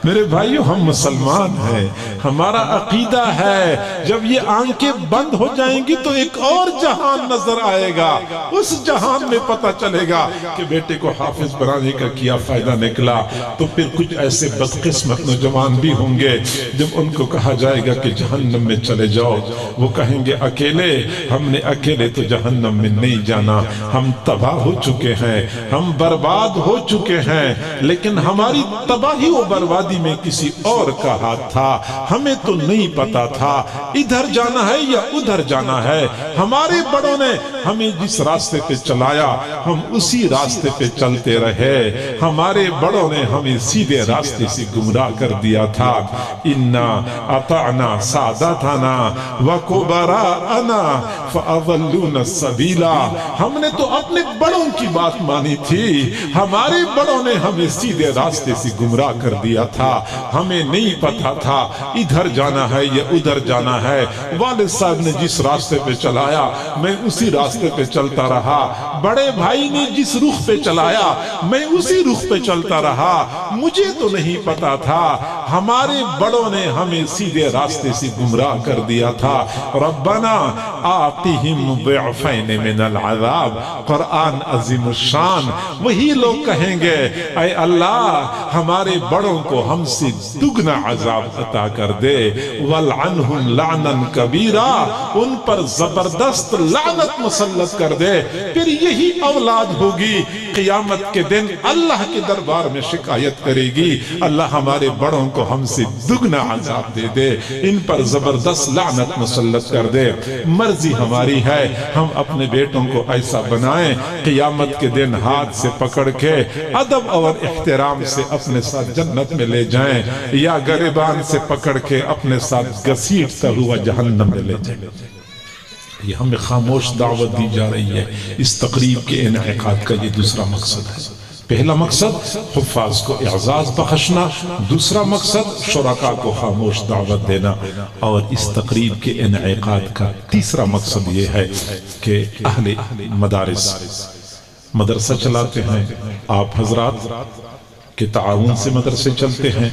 میرے بھائیو، ہم مسلمان ہیں، ہمارا عقیدہ ہے جب یہ آنکھیں بند ہو جائیں گی تو ایک اور جہان نظر آئے گا، اس جہان میں پتہ چلے گا کہ بیٹے کو حافظ بنانے کا کیا فائدہ نکلا۔ تو پھر کچھ ایسے بدقسمت نوجوان بھی ہوں گے جب ان کو کہا جائے گا کہ جہنم میں چلے جاؤ، وہ کہیں گے اکیلے، ہم نے اکیلے تو جہنم میں نہیں جانا، ہم تباہ ہو چکے ہیں، ہم برباد ہو چکے ہیں، لیکن ہماری تباہی و بربادی میں کسی اور کا ہاتھ تھا، ہمیں تو نہیں پتا تھا ادھر جانا ہے یا ادھر جانا ہے۔ ہمارے بڑوں نے ہمیں جس راستے پہ چلایا ہم اسی راستے پہ چلتے رہے، ہمارے بڑوں نے ہمیں سیدھے راستے سے گمراہ کر دیا تھا۔ انا اطعنا سادتنا وکبراءنا فاضلونا السبیلا، ہم نے تو اپنے بڑوں کی بات مانی تھی، ہمارے بڑوں نے ہمیں سیدھے راستے سے گمراہ کر دیا تھا، ہمیں نہیں پتا تھا ادھر جانا ہے یا ادھر جانا ہے۔ والد صاحب نے جس راستے پہ چلایا میں اسی راستے پہ چلتا رہا، بڑے بھائی نے جس رخ پہ چلایا میں اسی رخ پہ چلتا رہا، مجھے تو نہیں پتا تھا ہمارے بڑوں نے ہمیں سیدھے راستے سے گمراہ کر دیا تھا۔ ربنا آتِہم ضعفین من العذاب، قرآن عظیم الشان۔ وہی لوگ کہیں گے اے اللہ ہمارے بڑوں کو ہم سے دگنا عذاب عطا کر دے، وَلْعَنْهُمْ لَعْنًا كَبِيرًا، ان پر زبردست لعنت مسلط کر دے۔ پھر یہی اولاد ہوگی قیامت کے دن اللہ کے دربار میں شکایت کرے گی، اللہ ہمارے بڑوں کو ہم سے دگنا عذاب دے دے، ان پر زبردست لعنت مسلط کر دے۔ مرضی ہماری ہے ہم اپنے بیٹوں کو ایسا بنائیں قیامت کے دن ہاتھ سے پکڑ کے ادب اور احترام سے اپنے ساتھ جنت میں لے جائیں، یا گریبان سے پکڑ کے اپنے ساتھ گھسیٹتا ہوا جہنم میں لے جائیں۔ یہ ہمیں خاموش دعوت دی جا رہی ہے اس تقریب کے انعقاد کا۔ یہ دوسرا مقصد ہے۔ پہلا مقصد حفاظ کو اعزاز بخشنا، دوسرا مقصد شرکاء کو خاموش دعوت دینا، اور اس تقریب کے انعقاد کا تیسرا مقصد یہ ہے کہ اہل مدرسہ چلاتے ہیں، آپ حضرات کے تعاون سے مدرسے چلتے ہیں،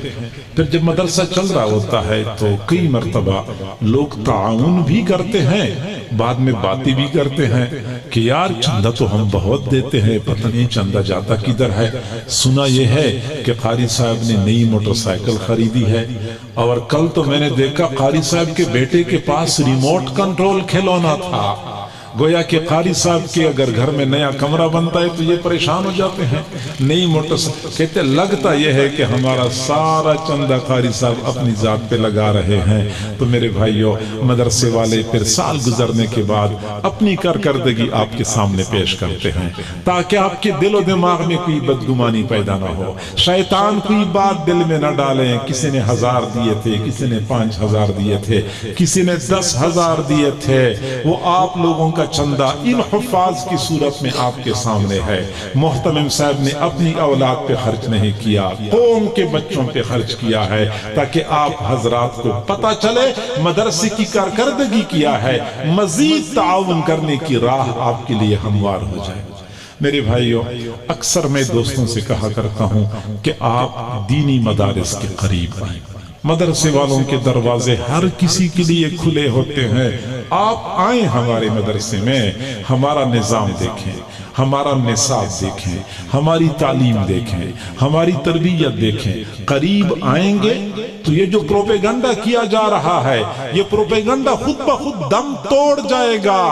پھر جب مدرسہ چل رہا ہوتا ہے تو کئی مرتبہ لوگ تعاون بھی کرتے ہیں، بعد میں باتیں بھی کرتے ہیں کہ یار چندہ تو ہم بہت دیتے ہیں، پتہ نہیں چندہ جاتا کدھر ہے۔ سنا یہ ہے کہ قاری صاحب نے نئی موٹر سائیکل خریدی ہے، اور کل تو میں نے دیکھا قاری صاحب کے بیٹے کے پاس ریموٹ کنٹرول کھلونا تھا۔ گویا کہ قاری صاحب کے اگر گھر میں نیا کمرہ بنتا ہے تو یہ پریشان ہو جاتے ہیں، نئی موٹر سائیکل کہتے لگتا یہ ہے کہ ہمارا سارا چندہ قاری صاحب اپنی ذات پہ لگا رہے ہیں۔ تو میرے بھائیو، مدرسے والے پھر سال گزرنے کے بعد اپنی کارکردگی آپ کے سامنے پیش کرتے ہیں تاکہ آپ کے دل و دماغ میں کوئی بدگمانی پیدا نہ ہو، شیطان کوئی بات دل میں نہ ڈالیں۔ کسی نے 1000 دیے تھے، کسی نے 5000 دیے تھے، کسی نے 10,000 دیے تھے، وہ آپ لوگوں کا چندہ ان حفاظ کی صورت میں آپ کے سامنے ہے۔ محتمم صاحب نے اپنی اولاد پہ خرچ نہیں کیا، قوم کے بچوں پہ خرچ کیا ہے، تاکہ آپ حضرات کو پتہ چلے مدرسے کی کارکردگی کیا ہے، مزید تعاون کرنے کی راہ آپ کے لیے ہموار ہو جائے۔ میرے بھائیو، اکثر میں دوستوں سے کہا کرتا ہوں کہ آپ دینی مدارس کے قریب آئیں، مدرسے والوں کے دروازے ہر کسی کے لیے کھلے ہوتے ہیں. آپ آئیں ہمارے مدرسے میں، ہمارا نظام دیکھیں، ہمارا نصاب دیکھیں، ہماری تعلیم دیکھیں، ہماری تربیت دیکھیں. قریب آئیں گے تو یہ جو پروپیگنڈا کیا جا رہا ہے، یہ پروپیگنڈا خود بخود دم توڑ جائے گا.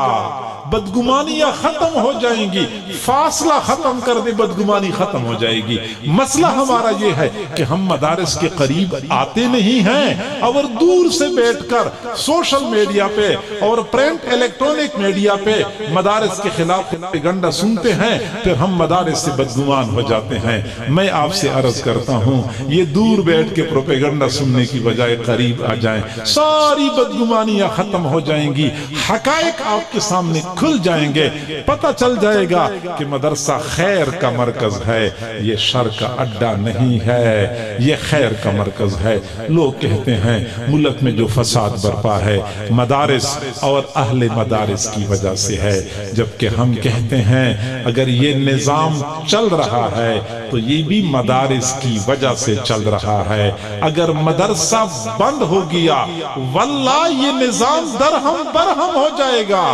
بدگمانیاں ختم ہو جائیں گی. فاصلہ ختم کر دے، بدگمانی ختم ہو جائے گی. مسئلہ ہمارا یہ ہے کہ ہم مدارس کے قریب آتے نہیں ہیں، اور دور سے بیٹھ کر سوشل میڈیا پہ اور پرنٹ الیکٹرونک میڈیا پہ مدارس کے خلاف پروپیگنڈا سنتے ہیں، پھر ہم مدارس سے بدگمان ہو جاتے ہیں. میں آپ سے عرض کرتا ہوں، یہ دور بیٹھ کے پروپیگنڈا سننے کی بجائے قریب آ جائیں، ساری بدگمانیاں ختم ہو جائیں گی. حقائق آپ کے سامنے کھل جائیں گے. پتہ چل جائے گا کہ مدرسہ خیر کا مرکز ہے، یہ شر کا اڈا نہیں ہے، یہ خیر کا مرکز ہے. لوگ کہتے ہیں ملک میں جو فساد برپا ہے مدارس اور اہل مدارس کی وجہ سے ہے، جبکہ ہم کہتے ہیں اگر یہ نظام چل رہا ہے تو یہ بھی مدارس کی وجہ سے چل رہا ہے. اگر مدرسہ بند ہو گیا واللہ یہ نظام درہم برہم ہو جائے گا،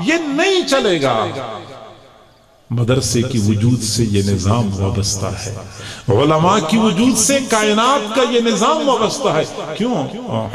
یہ نہیں چلے گا. مدرسے کی وجود سے یہ نظام وابستہ ہے، علماء کی وجود سے کائنات کا یہ نظام وابستہ ہے. کیوں؟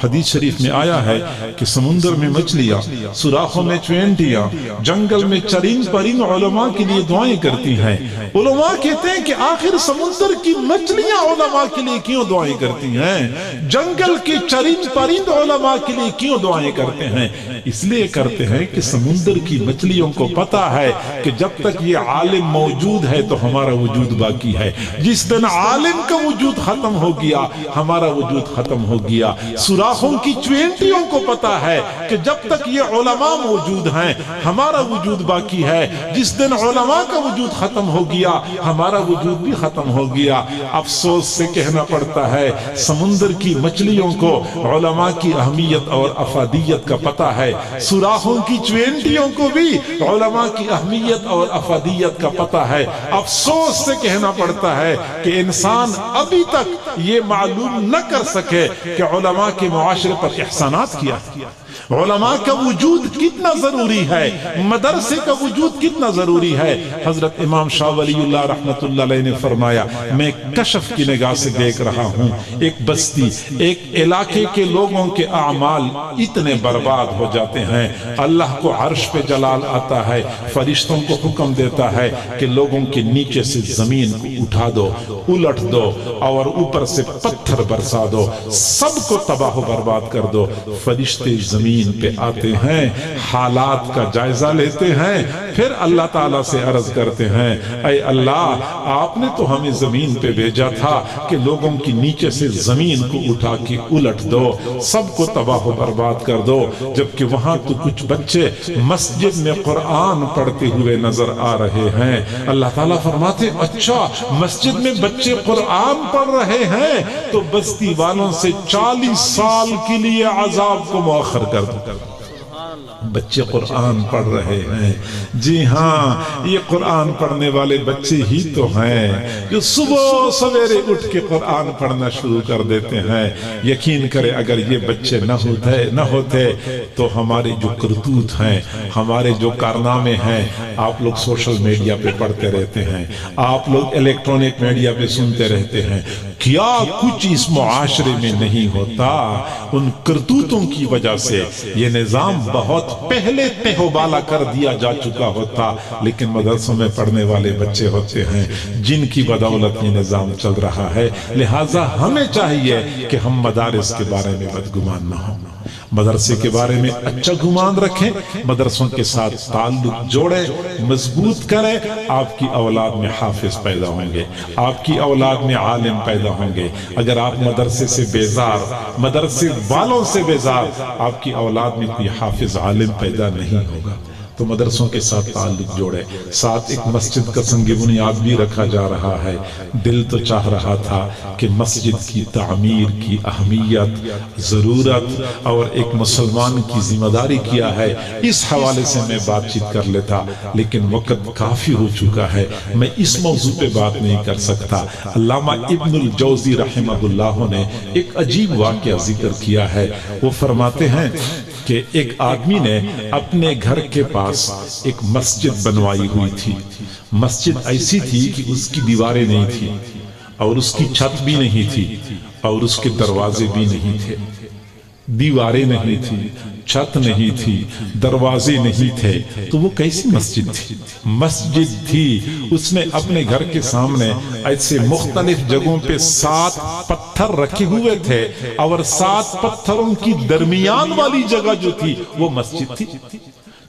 حدیث شریف میں آیا ہے کہ سمندر میں مچھلیاں، سوراخوں میں چینٹیاں، جنگل میں چرند پرند علماء کے لیے دعائیں کرتی ہیں. علماء کہتے ہیں کہ آخر سمندر کی مچھلیاں علماء کے لیے کیوں دعائیں کرتی ہیں؟ جنگل کے چرند پرند علماء کے لیے کیوں دعائیں کرتے ہیں؟ اس لیے کرتے ہیں کہ سمندر کی مچھلیوں کو پتا ہے کہ جب تک یہ عالم موجود ہے تو ہمارا وجود باقی ہے. جس دن عالم کا وجود ختم ہو گیا ہمارا وجود ختم ہو گیا. سوراخوں کی چوینٹیوں کو پتا ہے کہ جب تک یہ علماء موجود ہیں ہمارا وجود باقی ہے. جس دن علماء کا وجود ختم ہو گیا ہمارا وجود بھی ختم ہو گیا. افسوس سے کہنا پڑتا ہے سمندر کی مچھلیوں کو علماء کی اہمیت اور افادیت کا پتا ہے. سوراخوں کی چوینٹیوں کو بھی علماء کی اہمیت اور افادیت کا پتہ ہے. افسوس سے کہنا پڑتا ہے کہ انسان ابھی تک یہ معلوم نہ کر سکے کہ علماء کے معاشرے پر احسانات کیا، علماء کا وجود کتنا ضروری ہے، مدرسے کا وجود کتنا ضروری ہے. حضرت امام شاہ ولی اللہ رحمت اللہ علیہ نے فرمایا، میں کشف کی نگاہ سے دیکھ رہا ہوں ایک بستی، ایک علاقے کے لوگوں کے اعمال اتنے برباد ہو جاتے ہیں. اللہ کو عرش پہ جلال آتا ہے، فرشتوں کو حکم دیتا ہے کہ لوگوں کے نیچے سے زمین کو اٹھا دو، الٹ دو اور اوپر سے پتھر برسا دو، سب کو تباہ و برباد کر دو. فرشتے زمین پہ آتے ہیں، حالات کا جائزہ لیتے ہیں، پھر اللہ تعالیٰ سے عرض کرتے ہیں اے اللہ آپ نے تو ہمیں زمین پہ بھیجا تھا کہ لوگوں کی نیچے سے زمین کو اٹھا کے الٹ دو، سب کو تباہ و برباد کر دو. جبکہ وہاں تو کچھ بچے مسجد میں قرآن پڑھتے ہوئے نظر آ رہے ہیں. اللہ تعالیٰ فرماتے اچھا مسجد میں بچے قرآن پڑھ رہے ہیں تو بستی والوں سے 40 سال کے لیے عذاب کو مؤخر کر دو. بچے قرآن پڑھ رہے ہیں. جی ہاں یہ قرآن پڑھنے والے بچے ہی تو ہیں جو صبح سویرے اٹھ کے قرآن پڑھنا شروع کر دیتے ہیں. یقین کرے اگر یہ بچے نہ ہوتے تو ہمارے جو کرتوت ہیں، ہمارے جو کارنامے ہیں، آپ لوگ سوشل میڈیا پہ پڑھتے رہتے ہیں، آپ لوگ الیکٹرونک میڈیا پہ سنتے رہتے ہیں، کیا کچھ اس معاشرے میں نہیں ہوتا. ان کرتوتوں کی وجہ سے یہ نظام بہت پہلے تہو بالا کر دیا جا چکا ہوتا، لیکن مدرسوں میں پڑھنے والے بچے ہوتے ہیں جن کی بدولت یہ نظام چل رہا ہے. لہٰذا ہمیں چاہیے کہ ہم مدارس کے بارے میں بدگمان نہ ہوں، مدرسے کے بارے میں اچھا گمان رکھیں، مدرسوں کے ساتھ تعلق جوڑیں، مضبوط کریں. آپ کی اولاد میں حافظ پیدا ہوں گے، آپ کی اولاد میں عالم پیدا ہوں گے. اگر آپ مدرسے سے بیزار، مدرسے والوں سے بیزار، آپ کی اولاد میں کوئی حافظ عالم پیدا نہیں ہوگا. تو مدرسوں کے ساتھ تعلق جوڑے، ساتھ ایک مسجد کا سنگ بنیاد بھی رکھا جا رہا ہے۔ دل تو چاہ رہا تھا کہ مسجد کی تعمیر کی اہمیت، ضرورت اور ایک مسلمان کی ذمہ داری کیا ہے، اس حوالے سے میں بات چیت کر لیتا، لیکن وقت کافی ہو چکا ہے، میں اس موضوع پہ بات نہیں کر سکتا۔ علامہ ابن الجوزی رحمہ اللہ نے ایک عجیب واقعہ ذکر کیا ہے۔ وہ فرماتے ہیں کہ ایک آدمی نے اپنے گھر کے پاس ایک مسجد بنوائی ہوئی تھی۔ مسجد ایسی تھی کہ اس کی دیواریں نہیں تھی اور اس کی چھت بھی نہیں تھی اور اس کے دروازے بھی نہیں تھے۔ دیواریں نہیں تھی، چھت نہیں تھی، دروازے نہیں تھے، تو وہ کیسی مسجد تھی؟ مسجد تھی۔ اس نے اپنے گھر کے سامنے ایسے مختلف جگہوں پہ 7 پتھر رکھے ہوئے تھے اور 7 پتھروں کی درمیان والی جگہ جو تھی وہ مسجد تھی۔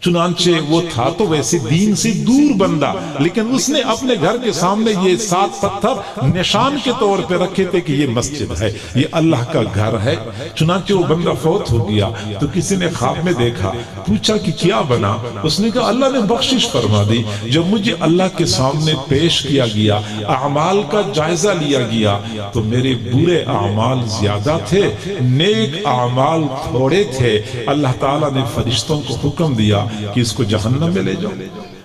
چنانچہ وہ تھا تو ویسے دین سے دور بندہ، لیکن اس نے اپنے گھر کے سامنے یہ 7 پتھر نشان کے طور پہ رکھے تھے کہ یہ مسجد ہے، یہ اللہ کا گھر ہے۔ چنانچہ وہ بندہ فوت ہو گیا تو کسی نے خواب میں دیکھا، پوچھا کہ کیا بنا؟ اس نے کہا اللہ نے بخشش فرما دی۔ جب مجھے اللہ کے سامنے پیش کیا گیا، اعمال کا جائزہ لیا گیا تو میرے برے اعمال زیادہ تھے، نیک اعمال تھوڑے تھے۔ اللہ تعالیٰ نے فرشتوں کو حکم دیا کہ اس کو جہنم میں لے جاؤ۔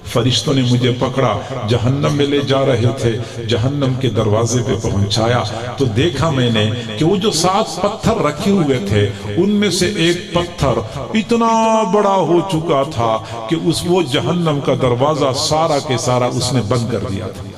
فرشتوں نے مجھے پکڑا، جہنم میں لے جا رہے تھے، جہنم کے دروازے پہ پہنچایا تو دیکھا میں نے کہ وہ جو 7 پتھر رکھے ہوئے تھے ان میں سے ایک پتھر اتنا بڑا ہو چکا تھا کہ وہ جہنم کا دروازہ سارا کے سارا اس نے بند کر دیا تھا۔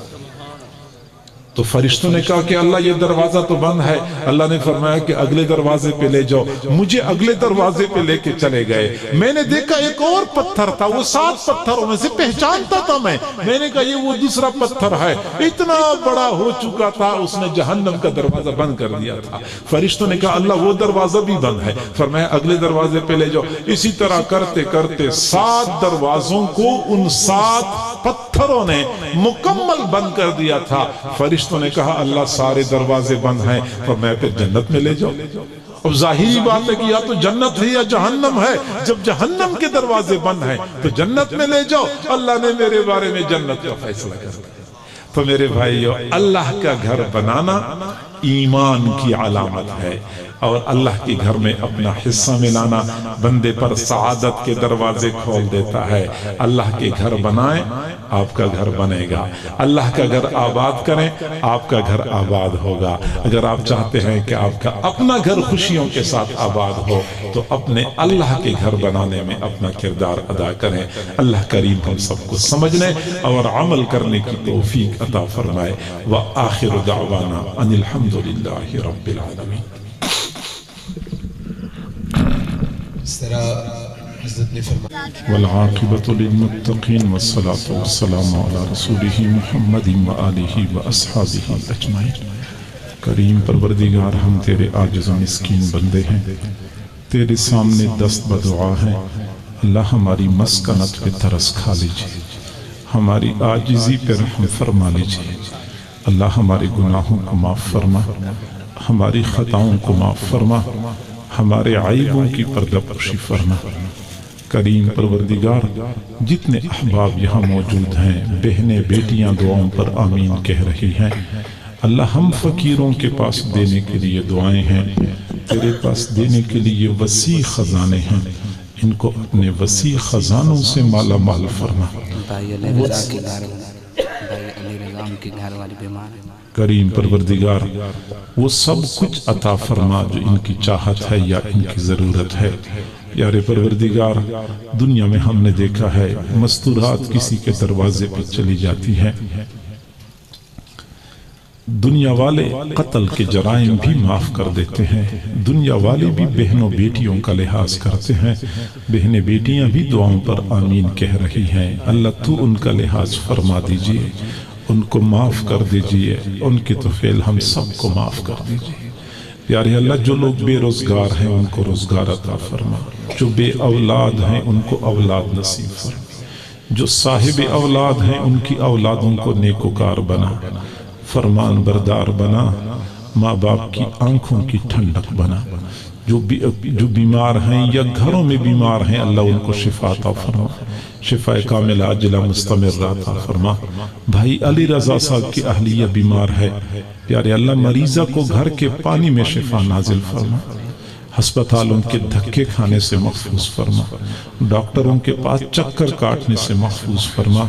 تو فرشتوں نے کہا کہ اللہ یہ دروازہ تو بند ہے۔ اللہ نے فرمایا کہ اگلے دروازے پہ لے جاؤ۔ مجھے اگلے دروازے پہ لے کے چلے گئے، میں نے دیکھا ایک اور پتھر تھا، وہ 7 پتھروں میں سے پہچانتا تھا میں نے کہا یہ وہ دوسرا پتھر ہے، اتنا بڑا ہو چکا تھا، اس نے جہنم کا دروازہ بند کر دیا تھا۔ فرشتوں نے کہا اللہ وہ دروازہ بھی بند ہے، فرمایا اگلے دروازے پہ لے جاؤ۔ اسی طرح کرتے کرتے 7 دروازوں کو ان 7 پتھروں نے مکمل بند کر دیا تھا۔ فرشتوں نے کہا اللہ سارے دروازے بند ہیں، فرمایا پھر جنت میں لے جاؤ۔ اب ظاہری بات ہے کہ یا تو جنت ہے یا جہنم ہے، جب جہنم کے دروازے بند ہیں تو جنت میں لے جاؤ۔ اللہ نے میرے بارے میں جنت کا فیصلہ کر دیا۔ تو میرے بھائیو، اللہ کا گھر بنانا ایمان کی علامت ہے، اور اللہ کے گھر میں اپنا حصہ ملانا بندے پر سعادت کے دروازے کھول دیتا ہے۔ اللہ کے گھر بنائیں، آپ کا گھر بنے گا۔ اللہ کا گھر آباد کریں، آپ کا گھر آباد ہوگا۔ اگر آپ چاہتے ہیں کہ آپ کا اپنا گھر خوشیوں کے ساتھ آباد ہو تو اپنے اللہ کے گھر بنانے میں اپنا کردار ادا کریں۔ اللہ کریم ہم سب کو سمجھنے اور عمل کرنے کی توفیق عطا فرمائے۔ وآخر دعوانا ان الحمدللہ رب العالمین۔ اس طرح حضرت نے فرمایا والعاقبۃ للمتقین والصلاۃ والسلام علی رسولہ محمد وآلہ واصحابہ اجمعین۔ کریم پروردگار، ہم تیرے عاجز و مسکین بندے ہیں، تیرے سامنے دست بدعا ہیں۔ اللہ ہماری مسکنت پہ ترس کھا لیجئے، ہماری عاجزی پہ رحم فرما لیجئے۔ اللہ ہمارے گناہوں کو معاف فرما، ہماری خطاؤں کو معاف فرما، ہمارے عیبوں کی پردہ پوشی فرما۔ کریم پروردگار، جتنے احباب یہاں موجود ہیں، بہنیں بیٹیاں دعاؤں پر آمین کہہ رہی ہیں، اللہ ہم فقیروں کے پاس دینے کے لیے دعائیں ہیں، تیرے پاس دینے کے لیے وسیع خزانے ہیں، ان کو اپنے وسیع خزانوں سے مالا مال فرما۔ کریم پروردگار، وہ سب کچھ عطا فرما جو ان کی چاہت ہے یا ان کی ضرورت ہے۔ یار پروردگار، دنیا میں ہم نے دیکھا ہے مستورات کسی کے دروازے پہ چلی جاتی ہیں، دنیا والے قتل کے جرائم بھی معاف کر دیتے ہیں، دنیا والے بھی بہنوں بیٹیوں کا لحاظ کرتے ہیں، بہنیں بیٹیاں بھی دعاؤں پر آمین کہہ رہی ہیں۔ اللہ تو ان کا لحاظ فرما دیجئے، ان کو معاف کر دیجئے، ان کے طفیل ہم سب کو معاف کر دیجئے۔ پیارے اللہ، جو لوگ بے روزگار ہیں ان کو روزگار عطا فرما، جو بے اولاد ہیں ان کو اولاد نصیب فرما، جو صاحب اولاد ہیں ان کی اولادوں کو نیکوکار بنا، فرمان بردار بنا، ماں باپ کی آنکھوں کی ٹھنڈک بنا۔ جو بیمار ہیں یا گھروں میں بیمار ہیں اللہ ان کو شفا عطا فرما، شفا کاملہ عاجلہ مستمرہ عطا فرما۔ بھائی علی رضا صاحب کی اہلیہ بیمار ہے، پیارے اللہ مریضہ کو گھر کے پانی میں شفا نازل فرما، ہسپتالوں کے دھکے کھانے سے محفوظ فرما، ڈاکٹروں کے پاس چکر کاٹنے سے محفوظ فرما۔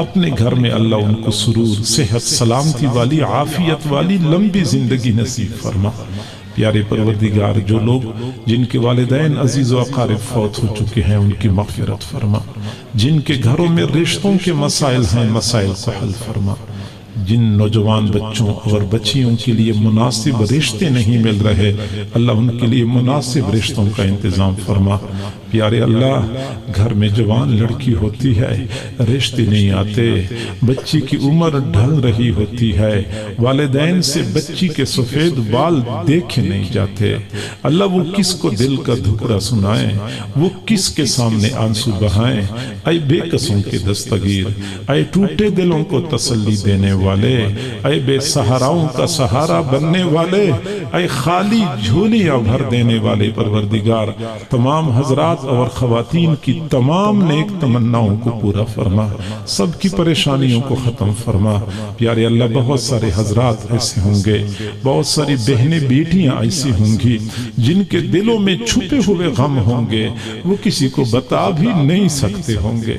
اپنے گھر میں اللہ ان کو سرور، صحت، سلامتی والی، عافیت والی لمبی زندگی نصیب فرما۔ پیارے پروردگار جو لوگ جن کے والدین عزیز و اقارب فوت ہو چکے ہیں ان کی مغفرت فرما، جن کے گھروں میں رشتوں کے مسائل ہیں مسائل کو حل فرما، جن نوجوان بچوں اور بچیوں کے لیے مناسب رشتے نہیں مل رہے اللہ ان کے لیے مناسب رشتوں کا انتظام فرما۔ پیارے اللہ گھر میں جوان لڑکی ہوتی ہے، رشتے نہیں آتے، بچی کی عمر ڈھل رہی ہوتی ہے، والدین سے بچی کے سفید بال دیکھے نہیں جاتے، اللہ وہ کس کو دل کا دھکڑا سنائیں، وہ کس کے سامنے آنسو بہائیں۔ اے بے قصوں کے دستگیر، اے ٹوٹے دلوں کو تسلی دینے والے، اے بے سہاراؤں کا سہارا بننے والے، اے خالی جھولیاں بھر دینے والے پروردگار، تمام حضرات اور خواتین کی تمام نیک تمناؤں کو پورا فرما، سب کی پریشانیوں کو ختم فرما۔ پیارے اللہ بہت سارے حضرات ایسے ہوں گے، بہت ساری بہنیں بیٹیاں ایسی ہوں گی جن کے دلوں میں چھپے ہوئے غم ہوں گے، وہ کسی کو بتا بھی نہیں سکتے ہوں گے۔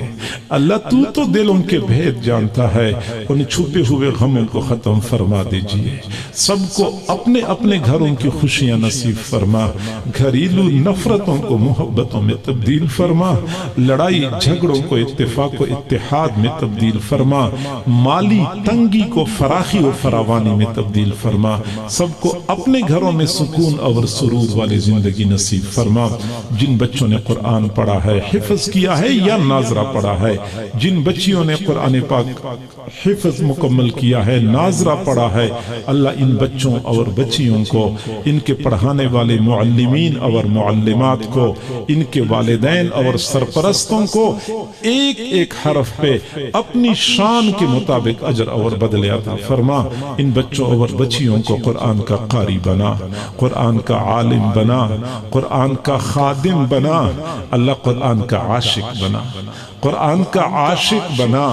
اللہ تو دلوں کے بھید جانتا ہے، ان چھپے ہوئے غموں کو ختم فرما دیجئے، سب کو اپنے اپنے گھروں کی خوشیاں نصیب فرما، گھریلو نفرتوں کو محبتوں میں تبدیل فرما، لڑائی جھگڑوں کو اتفاق و اتحاد میں تبدیل فرما، مالی تنگی کو فراخی و فراوانی میں تبدیل فرما، سب کو اپنے گھروں میں سکون اور سرور والی زندگی نصیب فرما۔ جن بچوں نے قرآن پڑھا ہے، حفظ کیا ہے یا ناظرہ پڑھا ہے، جن بچیوں نے قرآن پاک حفظ مکمل کیا ہے، ناظرہ پڑھا ہے، اللہ ان بچوں اور بچیوں کو، ان کے پڑھانے والے معلمین اور معلمات کو، ان کے والدین اور سرپرستوں کو ایک ایک حرف پہ اپنی شان کے مطابق اجر اور بدلے عطا فرما۔ ان بچوں اور بچیوں کو قرآن کا قاری بنا، قرآن کا عالم بنا، قرآن کا خادم بنا، اللہ قرآن کا عاشق بنا، قرآن کا عاشق بنا،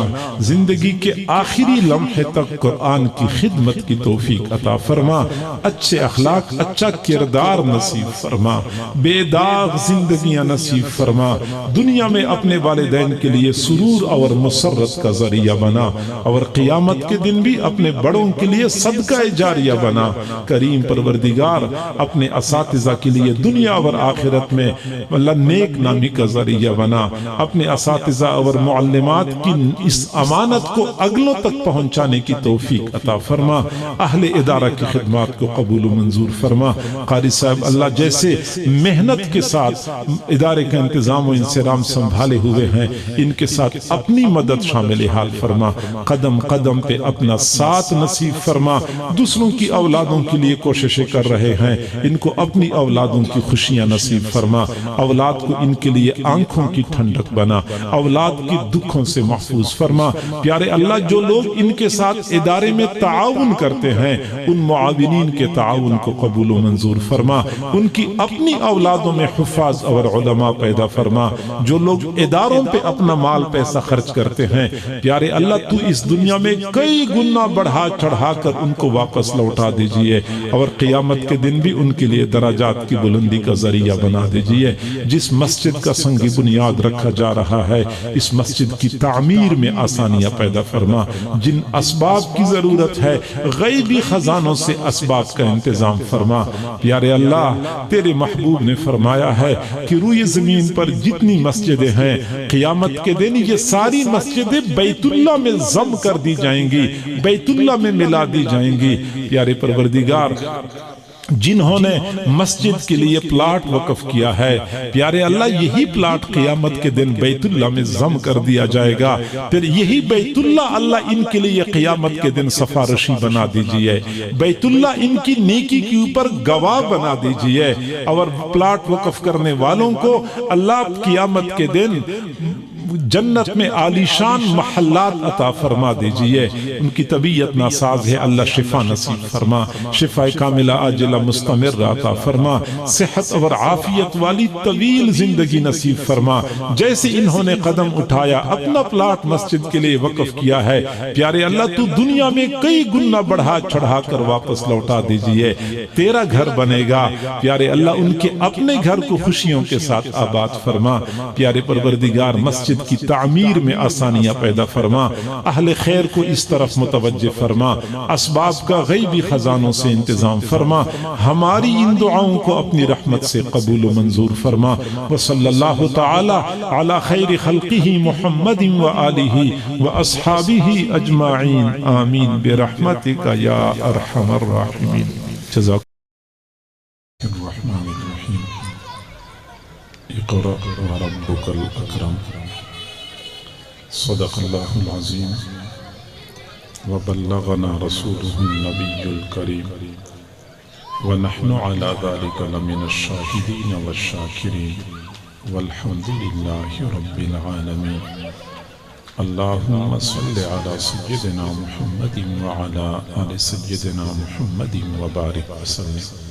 زندگی کے آخری لمحے تک قرآن کی خدمت کی توفیق عطا فرما، اچھے اخلاق، اچھا کردار نصیب فرما، بے داغ زندگیاں نصیب فرما، دنیا میں اپنے والدین کے لیے سرور اور مسرت کا ذریعہ بنا، اور قیامت کے دن بھی اپنے بڑوں کے لیے صدقہ جاریہ بنا۔ کریم پروردگار اپنے اساتذہ کے لیے دنیا اور آخرت میں اللہ نیک نامی کا ذریعہ بنا، اپنے اساتذہ اور معلمات کی اس امانت کو اگلوں تک پہنچانے کی توفیق عطا فرما، اہل ادارہ کی خدمات کو قبول و منظور فرما۔ قاری صاحب اللہ جیسے محنت کے ساتھ ادارے کا انتظام و انصرام سنبھالے ہوئے ہیں، ان کے ساتھ اپنی مدد شامل حال فرما، قدم قدم پہ اپنا ساتھ نصیب فرما، دوسروں کی اولادوں کے لیے کوششیں کر رہے ہیں، ان کو اپنی اولادوں کی خوشیاں نصیب فرما، اولاد کو ان کے لیے آنکھوں کی ٹھنڈک بنا، اولاد کی دکھوں سے محفوظ فرما۔ پیارے اللہ جو لوگ ان کے ساتھ ادارے میں تعاون کرتے ہیں، ان معاونین کے تعاون کو قبول و منظور فرما، ان کی اپنی اولادوں میں حفاظ اور علماء پیدا فرما، جو لوگ اداروں پہ اپنا مال پیسہ خرچ کرتے ہیں، پیارے اللہ تو اس دنیا میں کئی گنا بڑھا چڑھا کر ان کو واپس لوٹا دیجئے، اور قیامت کے دن بھی ان کے لیے درجات کی بلندی کا ذریعہ بنا دیجئے۔ جس مسجد کا سنگی بنیاد رکھا جا رہا ہے، اس مسجد کی تعمیر میں آسانیاں پیدا فرما، جن اسباب کی ضرورت ہے غیبی خزانوں سے اسباب کا انتظام فرما۔ پیارے اللہ تیرے محبوب نے فرمایا ہے کہ روئے زمین پر جتنی مسجدیں ہیں قیامت کے دن یہ ساری مسجدیں بیت اللہ میں ضم کر دی جائیں گی، بیت اللہ میں ملا دی جائیں گی۔ پیارے پروردگار جنہوں نے مسجد کے لیے پلاٹ وقف کیا ہے، پیارے اللہ یہی پلاٹ قیامت کے دن بیت اللہ میں ضم کر دیا جائے گا، پھر یہی بیت اللہ اللہ ان کے لیے قیامت کے دن سفارشی بنا دیجئے، بیت اللہ ان کی نیکی کے اوپر گواہ بنا دیجئے، اور پلاٹ وقف کرنے والوں کو اللہ قیامت کے دن جنت میں عالیشان محلات عطا فرما دیجئے. ان کی طبیعت ناساز ہے، اللہ شفا نصیب فرما، شفا کاملہ عاجلہ مستمر عطا فرما، صحت اور عافیت والی طویل زندگی نصیب فرما. جیسے انہوں نے قدم اٹھایا، اپنا پلاٹ مسجد کے لیے وقف کیا ہے، پیارے اللہ تو دنیا میں کئی گنا بڑھا چڑھا کر واپس لوٹا دیجئے. تیرا گھر بنے گا پیارے اللہ، ان کے اپنے گھر کو خوشیوں کے ساتھ آباد فرما. پیارے پروردگار مسجد کی تعمیر میں آسانیاں پیدا فرما، اہل خیر کو اس طرف متوجہ فرما، اسباب کا غیبی خزانوں سے انتظام فرما. ہماری ان دعاؤں کو اپنی رحمت سے قبول و منظور فرما. وصلی اللہ تعالی علی خیر خلقہ محمد و آلہ و اصحابہ اجمعین آمین برحمتک یا ارحم الراحمین. جزاک الرحمن الرحیم. اقرأ وربک الاکرم. صدق اللہ العظیم وبلغنا رسوله النبی الکریم ونحن على ذلك لمن الشاهدین والشاکرین والحمد للہ رب العالمین. اللہم صل علی سیدنا محمد وعلی آل سیدنا محمد وبارک وسلم.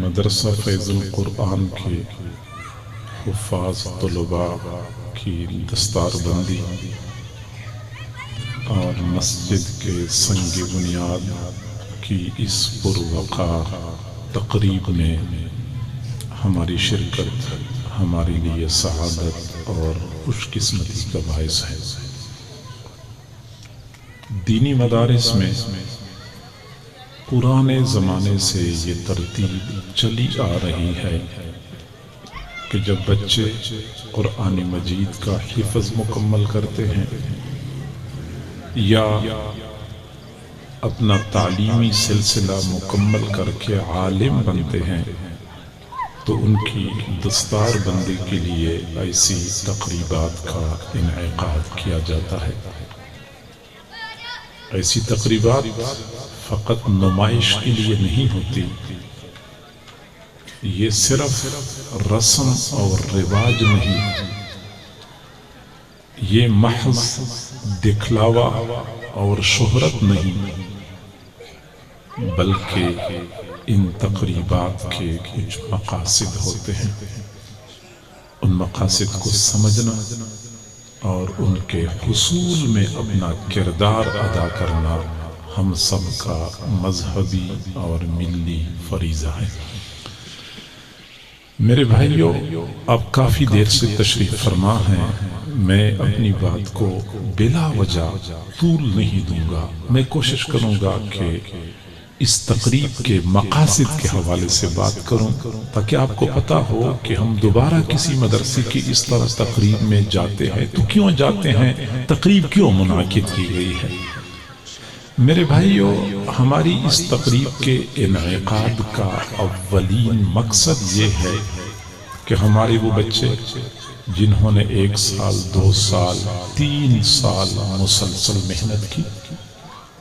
مدرسہ فیض القرآن کے حفاظ طلباء کی دستار بندی اور مسجد کے سنگ بنیاد کی اس پروقار تقریب میں ہماری شرکت ہمارے لیے سعادت اور خوش قسمتی کا باعث ہے. دینی مدارس میں پرانے زمانے سے یہ ترتیب چلی آ رہی ہے کہ جب بچے قرآن مجید کا حفظ مکمل کرتے ہیں یا اپنا تعلیمی سلسلہ مکمل کر کے عالم بنتے ہیں تو ان کی دستار بندی کے لیے ایسی تقریبات کا انعقاد کیا جاتا ہے. ایسی تقریبات فقط نمائش کے لیے نہیں ہوتی، یہ صرف رسم اور رواج نہیں، یہ محض دکھلاوا اور شہرت نہیں، بلکہ ان تقریبات کے کچھ مقاصد ہوتے ہیں. ان مقاصد کو سمجھنا اور ان کے حصول میں اپنا کردار ادا کرنا ہم سب کا مذہبی اور ملی فریضہ ہے. میرے بھائیوں، اب کافی دیر سے تشریف فرما ہیں. میں اپنی بات کو بلا وجہ طول نہیں دوں گا. میں کوشش کروں گا کہ اس تقریب کے مقاصد کے حوالے سے بات کروں تاکہ آپ کو پتا ہو کہ ہم دوبارہ کسی مدرسے کی اس طرح تقریب میں جاتے ہیں تو کیوں جاتے ہیں، تقریب کیوں منعقد کی گئی ہے. میرے بھائیوں، ہماری اس تقریب کے انعقاد کا اولین مقصد یہ ہے کہ ہمارے وہ بچے جنہوں نے 1 سال 2 سال 3 سال مسلسل محنت کی،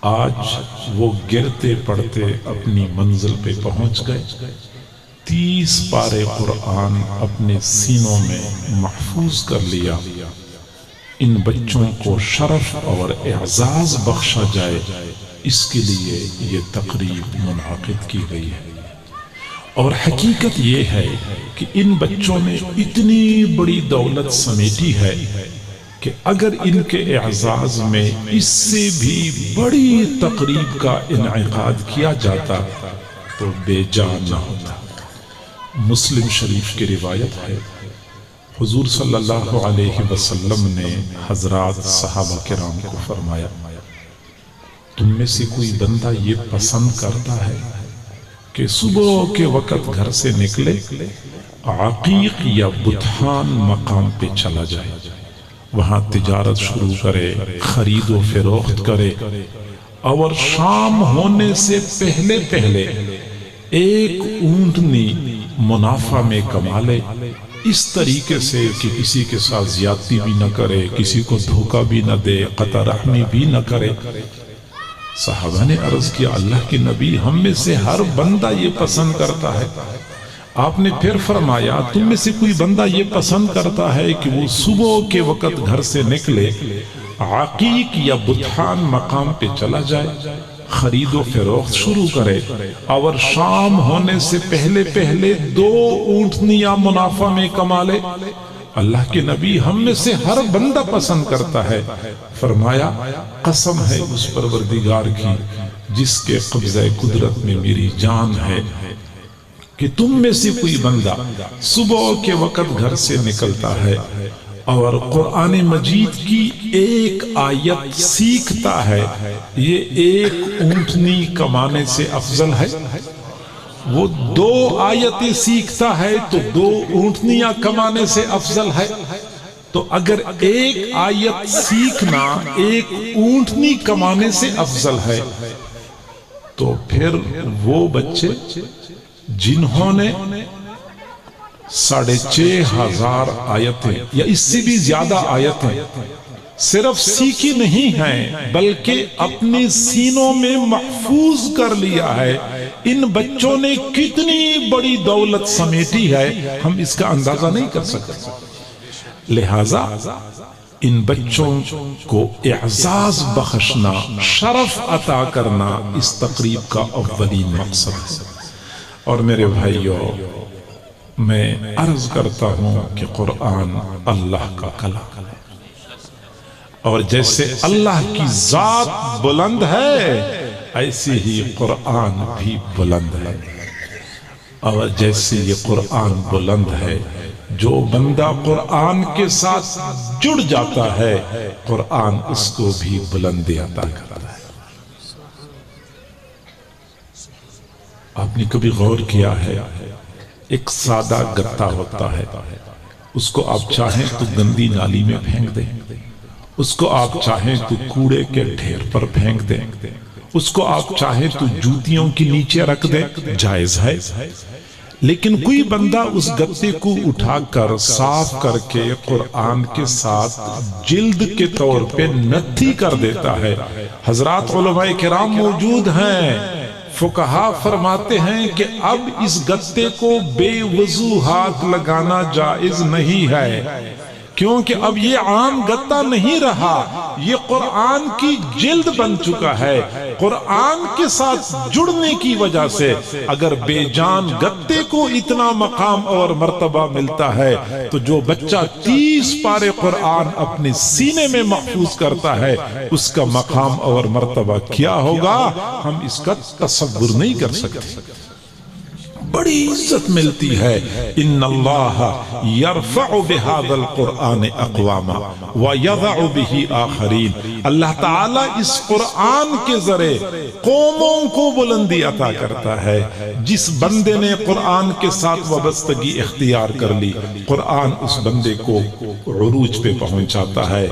آج وہ گرتے پڑتے اپنی منزل پہ پہنچ گئے. 30 پارے قرآن اپنے سینوں میں محفوظ کر لیا. ان بچوں کو شرف اور اعزاز بخشا جائے، اس کے لیے یہ تقریب منعقد کی گئی ہے. اور حقیقت یہ ہے کہ ان بچوں نے اتنی بڑی دولت سمیٹی ہے کہ اگر ان کے اعزاز میں اس سے بھی بڑی تقریب کا انعقاد کیا جاتا تو بے جان نہ ہوتا. مسلم شریف کی روایت ہے، حضور صلی اللہ علیہ وسلم نے حضرات صحابہ کرام کو فرمایا، تم میں سے کوئی بندہ یہ پسند کرتا ہے کہ صبح کے وقت گھر سے نکلے، عقیق یا بطحان مقام پہ چلا جائے، وہاں تجارت شروع کرے، خرید و فروخت کرے، اور شام ہونے سے پہلے پہلے 1 اونٹنی منافع میں کما لے، اس طریقے سے کہ کسی کے ساتھ زیادتی بھی نہ کرے، کسی کو دھوکہ بھی نہ دے، قطع رحمی بھی نہ کرے. صحابہ نے عرض کیا، اللہ کے نبی، ہم میں سے ہر بندہ یہ پسند کرتا ہے. آپ نے پھر فرمایا تم میں سے کوئی بندہ یہ پسند کرتا ہے کہ وہ صبح کے وقت گھر سے نکلے عقیق یا بطحان مقام پہ چلا جائے، خرید و فروخت شروع کرے اور شام ہونے سے پہلے پہلے 2 اونٹنیاں منافع میں کما لے؟ اللہ کے نبی ہم میں سے ہر بندہ پسند کرتا ہے۔ فرمایا قسم ہے اس پروردگار کی جس کے قبضہ قدرت میں میری جان ہے کہ تم میں سے کوئی بندہ صبح کے وقت گھر سے نکلتا ہے اور قرآن مجید کی ایک آیت سیکھتا ہے، یہ 1 اونٹنی کمانے سے افضل ہے۔ وہ 2 آیتیں سیکھتا ہے تو 2 اونٹنیاں کمانے سے افضل ہے۔ تو اگر 1 آیت سیکھنا 1 اونٹنی کمانے سے افضل ہے تو پھر وہ بچے جنہوں نے 6,500 آیتیں یا اس سے بھی زیادہ آیتیں صرف سیکھی نہیں ہیں بلکہ اپنے سینوں میں محفوظ کر لیا ہے، ان بچوں نے کتنی بڑی دولت سمیٹی ہے ہم اس کا اندازہ نہیں کر سکتے۔ لہذا ان بچوں کو اعزاز بخشنا، شرف عطا کرنا اس تقریب کا اولین مقصد ہے۔ اور میرے بھائیوں، میں عرض کرتا ہوں کہ قرآن اللہ کا کلام ہے، اور جیسے اللہ کی ذات بلند ہے ایسے ہی قرآن بھی بلند ہے، اور جیسے یہ قرآن بلند ہے جو بندہ قرآن کے ساتھ جڑ جاتا ہے قرآن اس کو بھی بلندی عطا کرتا ہے۔ آپ نے کبھی غور کیا ہے ایک سادہ گتا ہوتا ہے، اس کو آپ چاہیں تو گندی نالی میں پھینک دیں، اس کو آپ چاہیں تو کوڑے کے ڈھیر پر پھینک دیں، اس کو آپ چاہیں تو جوتیوں کے نیچے رکھ دیں، جائز ہے۔ لیکن کوئی بندہ اس گتے کو اٹھا کر صاف کر کے قرآن کے ساتھ جلد کے طور پہ نتھی کر دیتا ہے۔ حضرات علماء کرام موجود ہیں، فقہا فرماتے ہیں کہ اب اس گتے کو بے وضو ہاتھ لگانا جائز نہیں ہے، کیونکہ اب یہ عام گتا نہیں رہا، یہ قرآن کی جلد بن چکا ہے۔ قرآن کے ساتھ جڑنے کی وجہ سے اگر بے جان گتے کو اتنا مقام اور مرتبہ ملتا ہے تو جو بچہ 30 پارے قرآن اپنے سینے میں محفوظ کرتا ہے اس کا مقام اور مرتبہ کیا ہوگا ہم اس کا تصور نہیں کر سکتے۔ بڑی عزت ملتی ہے۔ ان اللہ یرفع بہذا القرآن اقواما ویضع بہ آخرین، اللہ تعالیٰ اس قرآن کے ذریعے قوموں کو بلندی عطا کرتا ہے۔ جس بندے نے قرآن کے ساتھ وابستگی اختیار کر لی قرآن اس بندے کو عروج پہ پہنچاتا ہے۔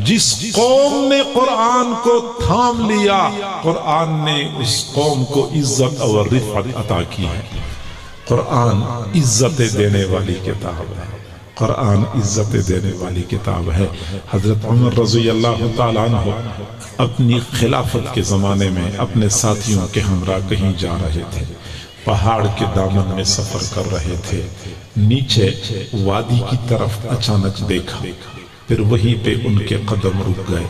جس قوم نے قرآن کو تھام لیا قرآن نے اس قوم کو عزت اور رفعت عطا کی ہے۔ قرآن عزت دینے والی کتاب ہے، قرآن عزت دینے والی کتاب ہے۔ حضرت عمر رضی اللہ تعالیٰ عنہ اپنی خلافت کے زمانے میں اپنے ساتھیوں کے ہمراہ کہیں جا رہے تھے، پہاڑ کے دامن میں سفر کر رہے تھے، نیچے وادی کی طرف اچانک دیکھا، پھر وہیں پہ ان کے قدم رک گئے۔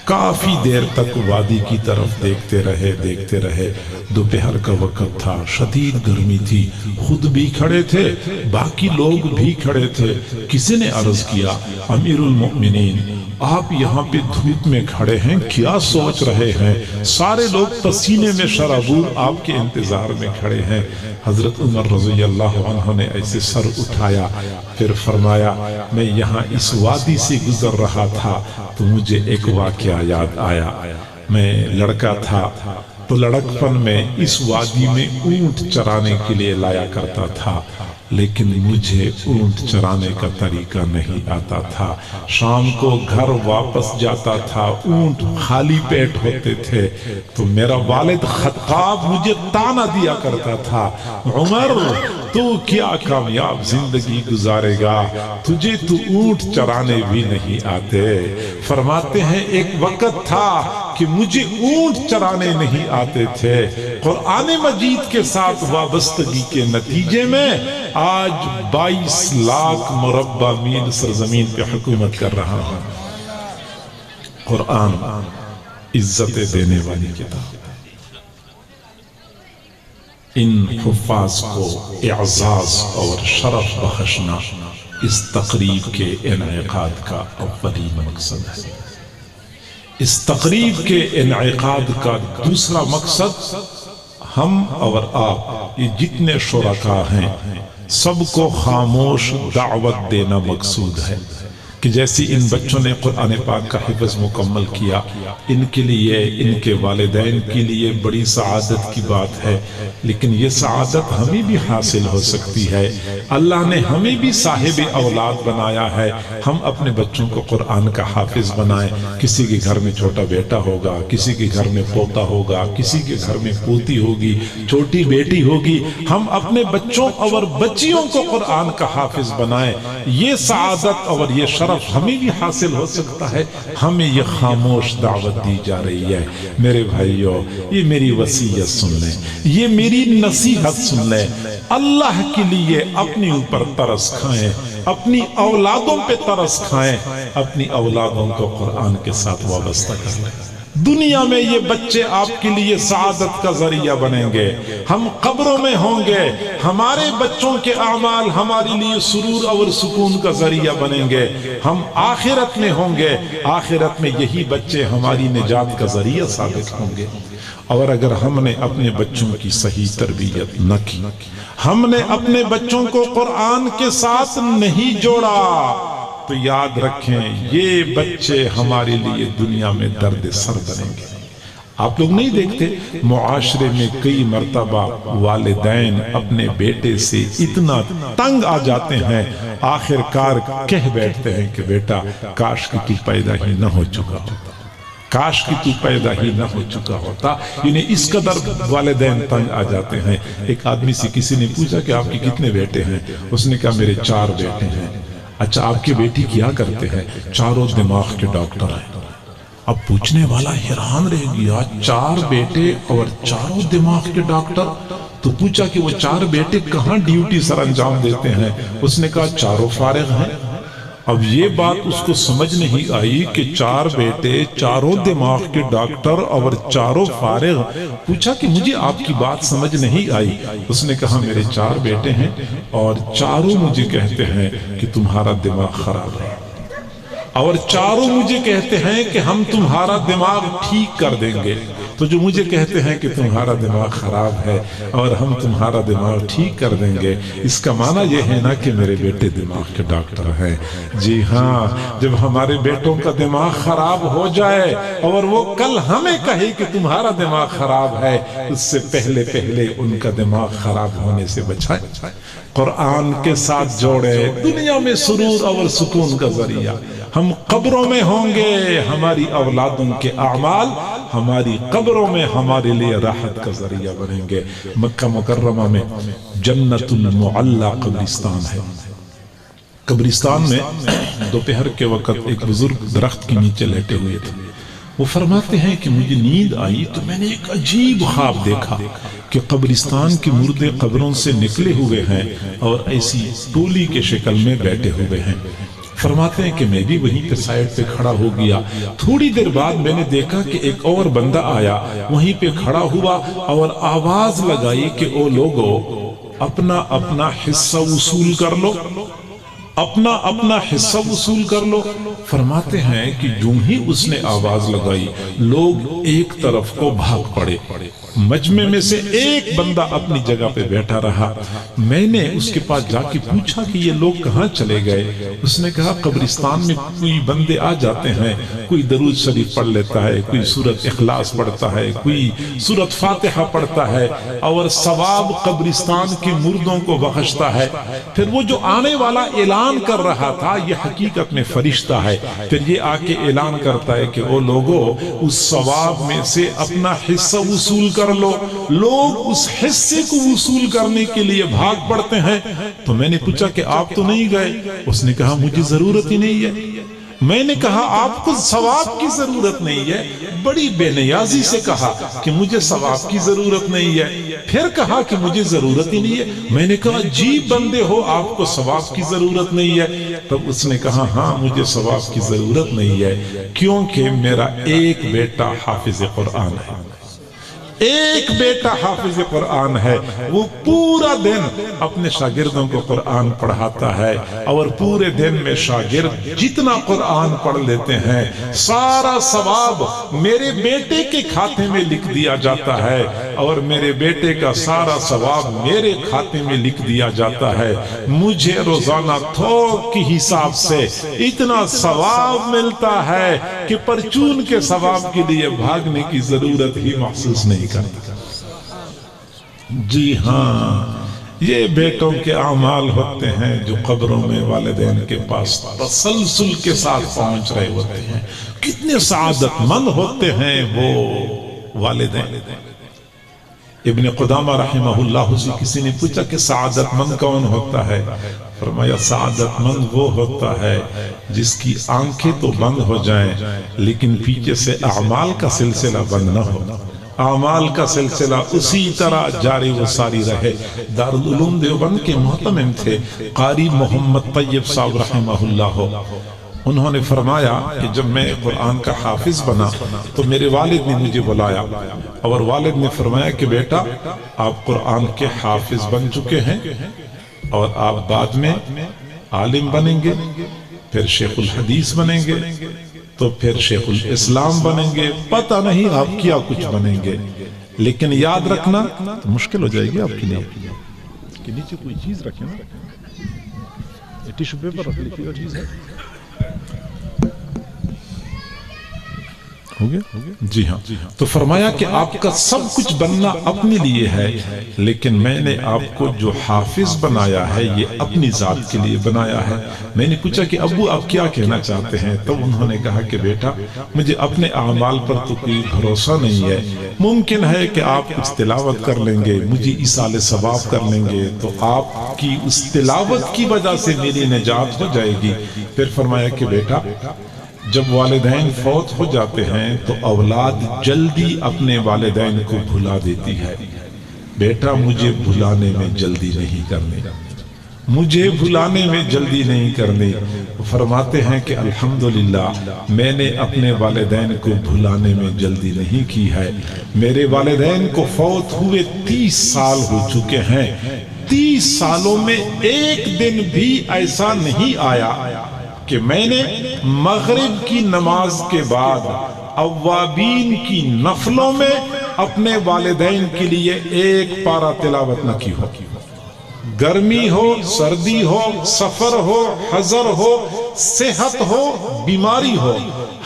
کافی دیر تک وادی کی طرف دیکھتے رہے۔ دوپہر کا وقت تھا، شدید گرمی تھی، خود بھی کھڑے تھے، باقی لوگ بھی کھڑے تھے۔ کسی نے عرض کیا امیر المؤمنین آپ یہاں پہ دھوپ میں کھڑے ہیں، کیا سوچ رہے ہیں؟ سارے لوگ پسینے میں شرابور آپ کے انتظار میں کھڑے ہیں۔ حضرت عمر رضی اللہ عنہ نے ایسے سر اٹھایا، پھر فرمایا میں یہاں اس وادی سے گزر رہا تھا تو مجھے ایک واقعہ یاد آیا۔ میں لڑکا تھا تو لڑکپن میں اس وادی میں اونٹ چرانے کے لیے لایا کرتا تھا، لیکن مجھے اونٹ چرانے کا طریقہ نہیں آتا تھا۔ شام کو گھر واپس جاتا تھا، اونٹ خالی پیٹ ہوتے تھے تو میرا والد خطاب مجھے تانا دیا کرتا تھا، عمر تو کیا کامیاب زندگی گزارے گا، تجھے تو اونٹ چرانے بھی نہیں آتے۔ فرماتے ہیں ایک وقت تھا کہ مجھے اونٹ چرانے نہیں آتے تھے، قرآن مجید کے ساتھ وابستگی کے نتیجے میں آج 22 لاکھ مربع میل سرزمین پہ حکومت کر رہا ہوں۔ قرآن عزت دینے والی کتاب، ان حفاظ کو اعزاز اور شرف بخشنا اس تقریب کے انعقاد کا اولین مقصد ہے۔ اس تقریب کے انعقاد کا دوسرا مقصد ہم اور آپ یہ جتنے شرکاء ہیں سب کو خاموش دعوت دینا مقصود ہے کہ جیسی ان بچوں نے قرآن پاک کا حفظ مکمل کیا، ان کے لیے، ان کے والدین کے لیے بڑی سعادت کی بات ہے، لیکن یہ سعادت ہمیں بھی حاصل ہو سکتی ہے۔ اللہ نے ہمیں بھی صاحب اولاد بنایا ہے، ہم اپنے بچوں کو قرآن کا حافظ بنائیں۔ کسی کے گھر میں چھوٹا بیٹا ہوگا، کسی کے گھر میں پوتا ہوگا، کسی کے گھر میں پوتی ہوگی، چھوٹی بیٹی ہوگی، ہم اپنے بچوں اور بچیوں کو قرآن کا حافظ بنائیں۔ یہ سعادت اور یہ شرف ہمیں بھی حاصل ہو سکتا ہے۔ ہمیں یہ خاموش دعوت دی جا رہی ہے۔ میرے بھائیوں، یہ میری وصیت سن لیں، یہ میری نصیحت سن لیں، اللہ کے لیے اپنی اوپر ترس کھائیں، اپنی اولادوں پہ ترس کھائیں، اپنی اولادوں کو قرآن کے ساتھ وابستہ کر لیں۔ دنیا میں یہ بچے آپ کے لیے سعادت کا ذریعہ بنیں گے، ہم قبروں میں ہوں گے، ہمارے بچوں کے اعمال ہمارے لیے سرور اور سکون کا ذریعہ بنیں گے، ہم آخرت میں ہوں گے، آخرت میں یہی بچے ہماری نجات کا ذریعہ ثابت ہوں گے۔ اور اگر ہم نے اپنے بچوں کی صحیح تربیت نہ کی، ہم نے اپنے بچوں کو قرآن کے ساتھ نہیں جوڑا، تو یاد رکھیں یہ بچے ہمارے لیے دنیا میں درد سر بنیں گے۔ آپ لوگ نہیں دیکھتے معاشرے میں کئی مرتبہ والدین اپنے بیٹے سے اتنا تنگ آ جاتے ہیں، آخر کار کہہ بیٹھتے ہیں کہ بیٹا کاش کہ تو پیدا ہی نہ ہو چکا ہوتا، کاش کہ تو پیدا ہی نہ ہو چکا ہوتا۔ یعنی اس قدر والدین تنگ آ جاتے ہیں۔ ایک آدمی سے کسی نے پوچھا کہ آپ کے کتنے بیٹے ہیں؟ اس نے کہا میرے 4 بیٹے ہیں۔ اچھا آپ کی بیٹی کیا کرتے ہیں؟ چاروں دماغ کے ڈاکٹر ہیں۔ اب پوچھنے والا حیران رہ گیا، 4 بیٹے اور چاروں دماغ کے ڈاکٹر؟ تو پوچھا کہ وہ 4 بیٹے کہاں ڈیوٹی سر انجام دیتے ہیں؟ اس نے کہا چاروں فارغ ہیں۔ اب یہ بات اس کو سمجھ نہیں آئی کہ 4 بیٹے، چاروں دماغ کے ڈاکٹر اور چاروں فارغ۔ پوچھا کہ مجھے آپ کی بات سمجھ نہیں آئی۔ اس نے کہا میرے 4 بیٹے ہیں اور چاروں مجھے کہتے ہیں کہ تمہارا دماغ خراب ہے، اور چاروں مجھے کہتے ہیں کہ ہم تمہارا دماغ ٹھیک کر دیں گے۔ تو جو مجھے کہتے ہیں کہ تمہارا دماغ خراب ہے اور ہم تمہارا دماغ ٹھیک کر دیں گے، اس کا معنی یہ ہے نا کہ میرے بیٹے دماغ کے ڈاکٹر ہیں۔ جی ہاں، جب ہمارے بیٹوں کا دماغ خراب ہو جائے اور وہ کل ہمیں کہے کہ تمہارا دماغ خراب ہے، اس سے پہلے ان کا دماغ خراب ہونے سے بچائیں، قرآن کے ساتھ جوڑے، دنیا میں سرور اور سکون کا ذریعہ۔ ہم قبروں میں ہوں گے، ہماری اولادوں کے اعمال ہماری قبروں میں ہمارے لیے راحت کا ذریعہ بنیں گے۔ مکہ مکرمہ میں جنت المعلی قبرستان ہے۔ قبرستان میں دوپہر کے وقت ایک بزرگ درخت کے نیچے لیٹے ہوئے تھے۔ وہ فرماتے ہیں کہ مجھے نیند آئی تو میں نے ایک عجیب خواب دیکھا کہ قبرستان کے مردے قبروں سے نکلے ہوئے ہیں اور ایسی ٹولی کے شکل میں بیٹھے ہوئے ہیں۔ فرماتے ہیں کہ میں بھی وہیں پہ سائیڈ پہ کھڑا ہو گیا۔ تھوڑی دیر بعد میں نے دیکھا کہ ایک اور بندہ آیا، وہیں پہ کھڑا ہوا اور آواز لگائی کہ او لوگو اپنا اپنا حصہ وصول کر لو، اپنا اپنا حصہ وصول کر لو۔ فرماتے ہیں کہ جو ہی اس نے آواز لگائی لوگ ایک طرف کو بھاگ پڑے، مجمع میں سے ایک بندہ اپنی جگہ پہ بیٹھا رہا۔ میں نے اس کے پاس جا کے پوچھا کہ یہ لوگ کہاں چلے گئے؟ اس نے کہا قبرستان میں کوئی بندے آ جاتے ہیں، کوئی درود شریف پڑھ لیتا ہے، کوئی سورۃ اخلاص پڑھتا ہے، کوئی سورۃ فاتحہ پڑھتا ہے اور ثواب قبرستان کے مردوں کو بخشتا ہے۔ پھر وہ جو آنے والا اعلان کر رہا تھا یہ حقیقت میں فرشتہ ہے، پھر یہ آ کے اعلان کرتا ہے کہ وہ لوگوں اس ثواب میں سے اپنا حصہ وصول کر کر لو. لوگ اس حصے کو وصول کرنے کے لیے بھاگ پڑتے ہیں. تو میں نے پوچھا کہ آپ تو نہیں گئے؟ اس نے کہا مجھے ضرورت ہی نہیں ہے. میں نے کہا آپ کو ثواب کی ضرورت نہیں ہے. بڑی بے نیازی سے کہا کہ مجھے ثواب کی ضرورت نہیں ہے. پھر کہا کہ مجھے ضرورت ہی نہیں ہے. میں نے کہا جی بندے ہو، آپ کو ثواب کی ضرورت نہیں ہے؟ تب اس نے کہا ہاں مجھے ثواب کی ضرورت نہیں ہے، کیونکہ میرا ایک بیٹا حافظ قرآن ہے. ایک بیٹا حافظ قرآن ہے، وہ پورا دن اپنے شاگردوں کو قرآن پڑھاتا ہے، اور پورے دن میں شاگرد جتنا قرآن پڑھ لیتے ہیں سارا ثواب میرے بیٹے کے کھاتے میں لکھ دیا جاتا ہے، اور میرے بیٹے کا سارا ثواب میرے کھاتے میں لکھ دیا جاتا ہے. مجھے روزانہ تھوک کی حساب سے اتنا ثواب ملتا ہے کہ پرچون کے ثواب کے لیے بھاگنے کی ضرورت ہی محسوس نہیں کرتا. جی ہاں، یہ بیٹوں کے اعمال ہوتے ہیں جو قبروں میں والدین کے پاس تسلسل کے ساتھ پہنچ رہے ہوتے ہیں. کتنے سعادت مند ہوتے ہیں وہ والدین. ابن قدامہ رحمہ اللہ سے کسی نے پوچھا کہ سعادت مند کون ہوتا ہے؟ فرمایا سعادت مند وہ ہوتا ہے جس کی آنکھیں تو بند ہو جائیں لیکن پیچھے سے اعمال کا سلسلہ بند نہ ہو. اعمال کا سلسلہ اسی طرح جاری و ساری رہے. دارالعلوم دیوبند کے محتمم تھے قاری محمد طیب صاحب رحمہ اللہ. انہوں نے فرمایا کہ جب میں قرآن کا حافظ بنا تو میرے والد نے مجھے بلایا، اور والد نے فرمایا کہ بیٹا آپ قرآن کے حافظ بن چکے ہیں، اور آپ بعد میں عالم بنیں گے، پھر شیخ الحدیث بنیں گے، تو پھر شیخ الاسلام بنیں گے، پتہ نہیں آپ کیا کچھ بنیں گے، لیکن یاد رکھنا تو مشکل ہو جائے گی آپ کے لیے کہ نیچے کوئی چیز رکھیں نا، ٹیشو پیپر رکھ لکھی اور چیز ہے. ہو گیا؟ جی ہاں. تو فرمایا کہ آپ کا سب کچھ بننا اپنے لیے ہے، لیکن میں نے آپ کو جو حافظ بنایا ہے یہ اپنی ذات کے لیے بنایا ہے. میں نے پوچھا کہ ابو آپ کیا کہنا چاہتے ہیں؟ تو انہوں نے کہا کہ بیٹا مجھے اپنے اعمال پر تو کوئی بھروسہ نہیں ہے. ممکن ہے کہ آپ کچھ تلاوت کر لیں گے، مجھے ایصال ثواب کر لیں گے، تو آپ کی اس تلاوت کی وجہ سے میری نجات ہو جائے گی. پھر فرمایا کہ بیٹا جب والدین فوت ہو جاتے ہیں تو اولاد جلدی اپنے والدین کو بھلا دیتی ہے. بیٹا مجھے بھلانے میں جلدی نہیں کرنی، مجھے بھلانے میں جلدی نہیں کرنی. فرماتے ہیں کہ الحمدللہ میں نے اپنے والدین کو بھلانے میں جلدی نہیں کی ہے. میرے والدین کو فوت ہوئے 30 سال ہو چکے ہیں. 30 سالوں میں ایک دن بھی ایسا نہیں آیا کہ میں نے مغرب کی نماز کے بعد اوابین کی نفلوں میں اپنے والدین کے لیے ایک پارہ تلاوت نہ کی ہو. گرمی ہو، سردی ہو، سفر ہو، حضر ہو، صحت ہو، بیماری ہو،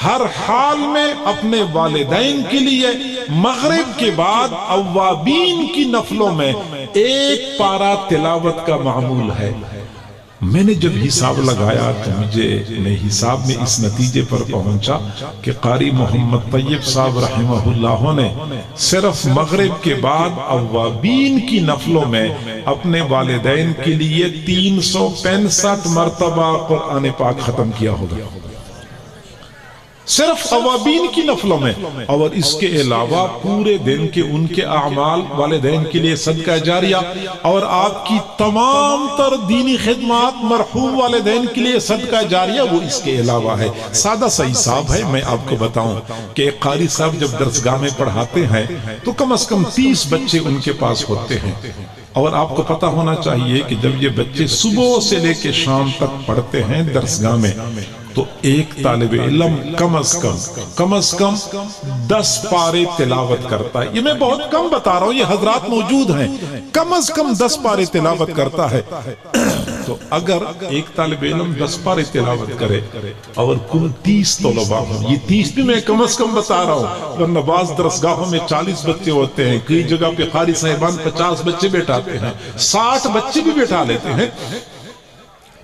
ہر حال میں اپنے والدین کے لیے مغرب کے بعد اوابین کی نفلوں میں ایک پارہ تلاوت کا معمول ہے. میں نے جب حساب لگایا تو میں حساب میں اس نتیجے پر پہنچا کہ قاری محمد طیب صاحب رحمہ اللہ نے صرف مغرب کے بعد اوابین کی نفلوں میں اپنے والدین کے لیے 365 مرتبہ قرآن پاک ختم کیا ہوگا، صرف اوابین کی نفلوں میں. اور اس کے علاوہ پورے دن کے ان کے اعمال والدین کے لیے صدقہ جاریہ اور آپ کی تمام تر دینی خدمات مرحوم والدین کے لیے صدقہ جاریہ وہ اس کے علاوہ ہے. سادہ سا حساب ہے. میں آپ کو بتاؤں کہ ایک قاری صاحب جب درسگاہ میں پڑھاتے ہیں تو کم از کم 30 بچے ان کے پاس ہوتے ہیں، اور آپ کو پتہ ہونا چاہیے کہ جب یہ بچے صبح سے لے کے شام تک پڑھتے ہیں درسگاہ میں تو ایک طالب علم کم از کم 10 پارے تلاوت کرتا ہے. یہ میں بہت کم بتا رہا ہوں، یہ حضرات موجود ہیں، کم از کم 10 پارے تلاوت کرتا ہے. تو اگر ایک طالب علم 10 پارے تلاوت کرے اور کل 30 طلباء ہوں، یہ 30 بھی میں کم از کم بتا رہا ہوں، ورنہ بعض درسگاہوں میں 40 بچے ہوتے ہیں، کئی جگہ پہ قاری صاحبان 50 بچے بیٹھاتے ہیں، 60 بچے بھی بیٹھا لیتے ہیں.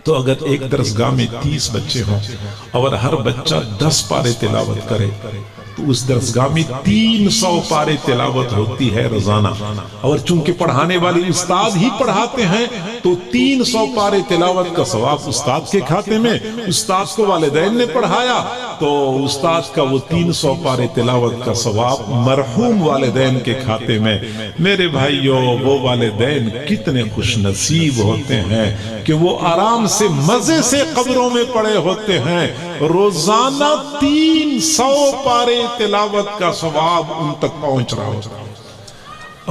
تو اگر ایک درسگاہ میں 30 بچے ہوں اور ہر بچہ 10 پارے تلاوت کرے تو اس درسگاہ میں 300 پارے تلاوت ہوتی ہے روزانہ، اور چونکہ پڑھانے والے استاد ہی پڑھاتے ہیں تو 300 پارے تلاوت کا ثواب استاد کے کھاتے میں، استاد کو والدین نے پڑھایا تو استاد کا وہ 300 پارے تلاوت کا ثواب مرحوم والدین کے کھاتے میں۔ میرے بھائیوں، وہ والدین کتنے خوش نصیب ہوتے ہیں کہ وہ آرام سے مزے سے قبروں میں پڑے ہوتے ہیں، روزانہ 300 پارے تلاوت کا ثواب ان تک پہنچ رہا ہوتا ہے۔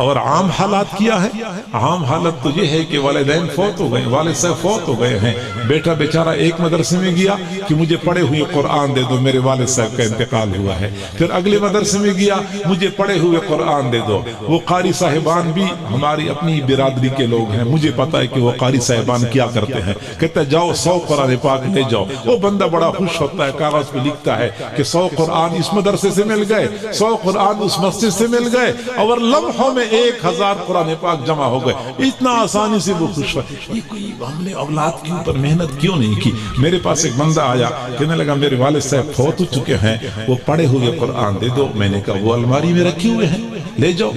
اور عام حالات کیا ہے؟ عام حالت تو یہ ہے کہ والدین فوت ہو گئے، والد صاحب فوت ہو گئے ہیں، بیٹا بیچارہ ایک مدرسے میں گیا کہ مجھے پڑھے ہوئے قرآن دے دو، میرے والد صاحب کا انتقال ہوا ہے، پھر اگلے مدرسے میں گیا مجھے پڑھے ہوئے قرآن دے دو۔ وہ قاری صاحبان بھی ہماری اپنی برادری کے لوگ ہیں، مجھے پتا ہے کہ وہ قاری صاحبان کیا کرتے ہیں، کہتا ہے جاؤ 100 قرآن پاک لے جاؤ۔ وہ بندہ بڑا خوش ہوتا ہے، کاغذ پہ لکھتا ہے کہ 100 قرآن اس مدرسے سے مل گئے، 100 قرآن اس مسجد سے مل گئے، اور لمحوں میں 1000 قرآن پاک جمع ہو گئے۔ اتنا آسانی سے وہ خوش ہوا۔ یہ کوئی ہم نے اولاد کے اوپر محنت کیوں نہیں کی؟ میرے پاس ایک بندہ آیا، کہنے لگا میرے والد صاحب فوت ہو چکے ہیں، وہ پڑھے ہوئے قرآن دے دو۔ میں نے کہا وہ الماری میں رکھے ہوئے ہیں، لے جاؤ۔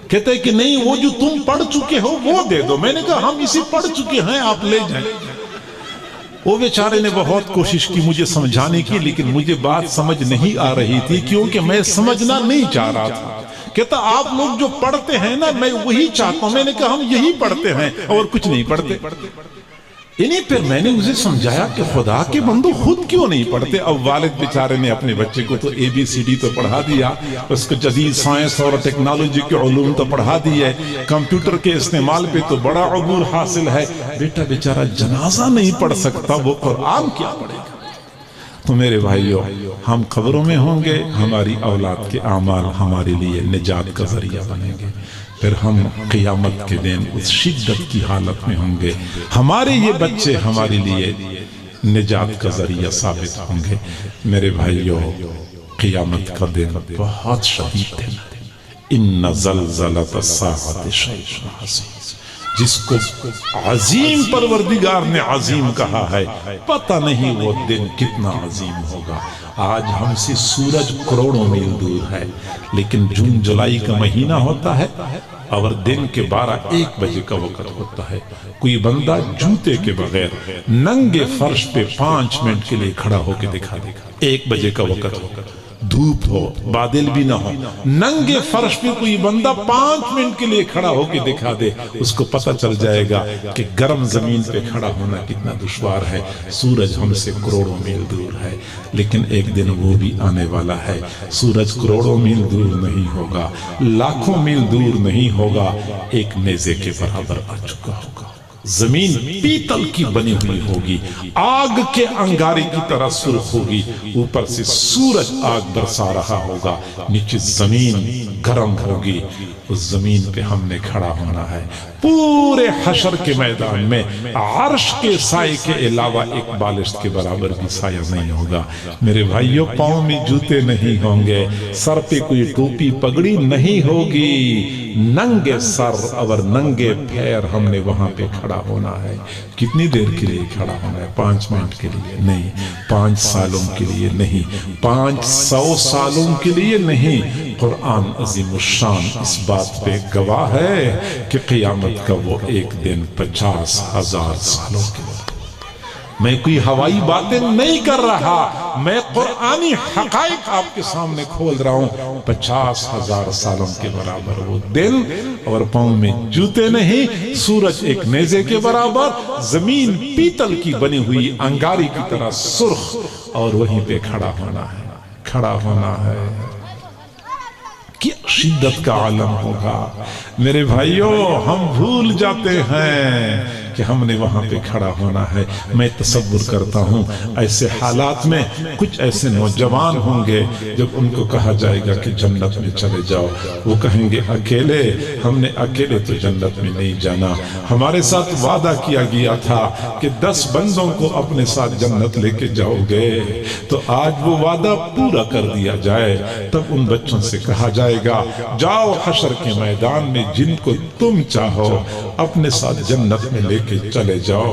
کہتے ہیں کہ نہیں، وہ جو تم پڑھ چکے ہو وہ دے دو۔ میں نے کہا ہم اسی پڑھ چکے ہیں، آپ لے جائیں۔ وہ بیچارے نے بہت کوشش کی مجھے سمجھانے کی، لیکن مجھے بات سمجھ نہیں آ رہی تھی کیونکہ میں سمجھنا نہیں چاہ رہا تھا۔ کہتا آپ لوگ جو پڑھتے ہیں نا میں وہی چاہتا ہوں۔ میں نے کہا ہم یہی پڑھتے ہیں اور کچھ نہیں پڑھتے۔ انہیں پھر میں نے اسے سمجھایا کہ خدا کے بندو خود کیوں نہیں پڑھتے؟ اب والد بیچارے نے اپنے بچے کو تو ABCD تو پڑھا دیا، اس کو جدید سائنس اور ٹیکنالوجی کے علوم تو پڑھا دیے، کمپیوٹر کے استعمال پہ تو بڑا عبور حاصل ہے، بیٹا بیچارہ جنازہ نہیں پڑھ سکتا، وہ قرآن کیا پڑھے گا؟ تو میرے بھائیوں، ہم قبروں میں ہوں گے، ہماری اولاد کے اعمال ہمارے لیے نجات کا ذریعہ بنیں گے، پھر ہم قیامت کے دن اس شدت کی حالت میں ہوں گے، ہمارے یہ بچے ہمارے لیے نجات کا ذریعہ ثابت ہوں گے۔ میرے بھائیوں، قیامت کا دن بہت شدید دن ہے۔ ان زلزلۃ الساعۃ شیء عظیم، جس کو عظیم پروردگار نے عظیم کہا ہے، پتہ نہیں وہ دن کتنا عظیم ہوگا۔ آج ہم سے سورج کروڑوں میل دور ہے، لیکن جون جولائی کا مہینہ ہوتا ہے اور دن کے 12-1 بجے کا وقت ہوتا ہے۔ کوئی بندہ جوتے کے بغیر ننگے فرش پہ 5 منٹ کے لیے کھڑا ہو کے دکھا دے گا۔ 1 بجے کا وقت ہوگا، دھوپ ہو، بادل بھی نہ ہو، ننگے فرش پہ کوئی بندہ 5 منٹ کے لیے کھڑا ہو کے دکھا دے، اس کو پتہ چل جائے گا کہ گرم زمین پہ کھڑا ہونا کتنا دشوار ہے۔ سورج ہم سے کروڑوں میل دور ہے، لیکن ایک دن وہ بھی آنے والا ہے۔ سورج کروڑوں میل دور نہیں ہوگا، لاکھوں میل دور نہیں ہوگا، ایک نیزے کے برابر آ چکا ہوگا۔ زمین پیتل کی بنی ہوئی ہوگی، آگ کے انگارے کی طرح سرخ ہوگی، اوپر سے سورج آگ برسا رہا ہوگا، نیچے زمین گرم ہوگی۔ اس زمین پہ ہم نے کھڑا ہونا ہے۔ پورے حشر کے میدان میں عرش کے سائے کے علاوہ ایک بالشت کے برابر بھی سایہ نہیں ہوگا۔ میرے بھائیوں، پاؤں میں جوتے نہیں ہوں گے، سر پہ کوئی ٹوپی پگڑی نہیں ہوگی، ننگے سر اور ننگے پیر ہم نے وہاں پہ کھڑا ہونا ہے۔ کتنی دیر کے لیے کھڑا ہونا ہے؟ 5 منٹ کے لیے نہیں، 5 سالوں کے لیے نہیں، 500 سالوں کے لیے نہیں۔ قرآن عظیم الشان اس بات پہ گواہ ہے کہ قیامت کا وہ ایک دن 50,000 سالوں کے لیے۔ میں کوئی ہوائی باتیں نہیں کر رہا، میں قرآنی حقائق آپ کے سامنے کھول رہا ہوں۔ 50,000 سالوں کے برابر وہ دن، اور پاؤں میں جوتے نہیں، سورج ایک نیزے کے برابر، زمین پیتل کی بنی ہوئی انگاری کی طرح سرخ، اور وہیں پہ کھڑا ہونا ہے، کھڑا ہونا ہے۔ کیا شدت کا عالم ہوگا۔ میرے بھائیوں، ہم بھول جاتے ہیں کہ ہم نے وہاں پہ کھڑا ہونا ہے۔ میں تصور کرتا ہوں ایسے حالات میں کچھ ایسے نوجوان ہوں گے جب ان کو کہا جائے گا کہ جنت میں چلے جاؤ، وہ کہیں گے اکیلے؟ ہم نے اکیلے تو جنت میں نہیں جانا، ہمارے ساتھ وعدہ کیا گیا تھا کہ 10 بندوں کو اپنے ساتھ جنت لے کے جاؤ گے، تو آج وہ وعدہ پورا کر دیا جائے۔ تب ان بچوں سے کہا جائے گا جاؤ حشر کے میدان میں جن کو تم چاہو اپنے ساتھ جنت میں لے کے چلے جاؤ۔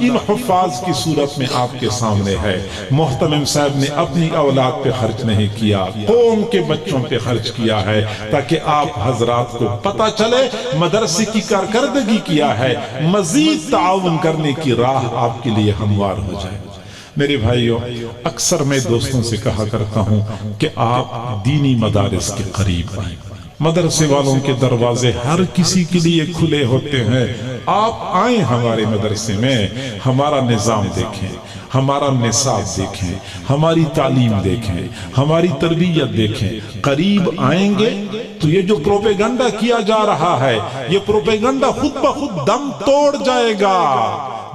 ان حفاظ کی صورت میں آپ کے سامنے ہے۔ محتمم صاحب نے اپنی اولاد پہ خرچ نہیں کیا، قوم کے بچوں پہ خرچ کیا ہے، تاکہ آپ حضرات کو پتہ چلے مدرسے کی کارکردگی کیا ہے، مزید تعاون کرنے کی راہ آپ کے لیے ہموار ہو جائے۔ میرے بھائیوں، اکثر میں دوستوں سے کہا کرتا ہوں کہ آپ دینی مدارس کے قریب آئیں۔ مدرسے والوں کے دروازے ہر کسی کے لیے کھلے ہوتے ہیں، آپ آئیں ہمارے مدرسے میں، ہمارا نظام دیکھیں، ہمارا نصاب دیکھیں، ہماری تعلیم دیکھیں، ہماری تربیت دیکھیں۔ قریب آئیں گے تو یہ جو پروپیگنڈا کیا جا رہا ہے، یہ پروپیگنڈا خود بخود دم توڑ جائے گا،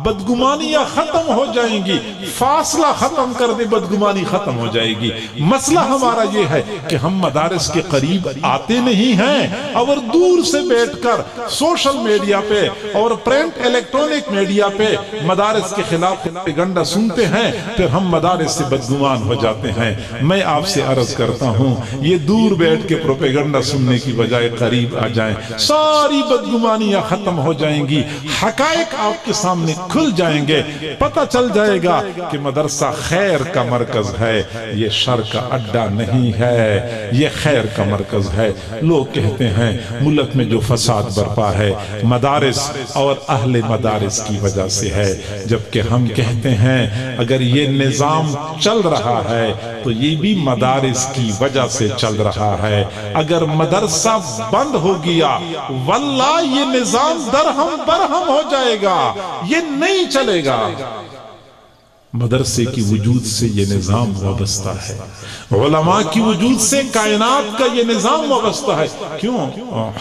بدگمانیاں ختم ہو جائیں گی، فاصلہ ختم کر دے بدگمانی ختم ہو جائے گی۔ مسئلہ ہمارا یہ ہے کہ ہم مدارس کے قریب آتے نہیں ہیں، اور دور سے بیٹھ کر سوشل میڈیا پہ اور پرنٹ الیکٹرونک میڈیا پہ مدارس کے خلاف پروپیگنڈا سنتے ہیں، پھر ہم مدارس سے بدگمان ہو جاتے ہیں۔ میں آپ سے عرض کرتا ہوں، یہ دور بیٹھ کے پروپیگنڈا سننے کی بجائے قریب آ جائیں، ساری بدگمانیاں ختم ہو جائیں گی، حقائق آپ کے سامنے کھل جائیں گے، پتہ چل جائے گا کہ مدرسہ خیر کا مرکز ہے، یہ شر کا اڈا نہیں ہے، یہ خیر کا مرکز ہے۔ لوگ کہتے ہیں ملک میں جو فساد برپا ہے مدارس اور اہل مدارس کی وجہ سے ہے، جبکہ ہم کہتے ہیں اگر یہ نظام چل رہا ہے تو یہ بھی مدارس کی وجہ سے چل رہا ہے۔ اگر مدرسہ بند ہو گیا واللہ یہ نظام درہم برہم ہو جائے گا، یہ نہیں چلے گا۔ مدرسے کی وجود سے یہ نظام وابستہ ہے، علماء کی وجود سے کائنات کا یہ نظام وابستہ ہے۔ کیوں؟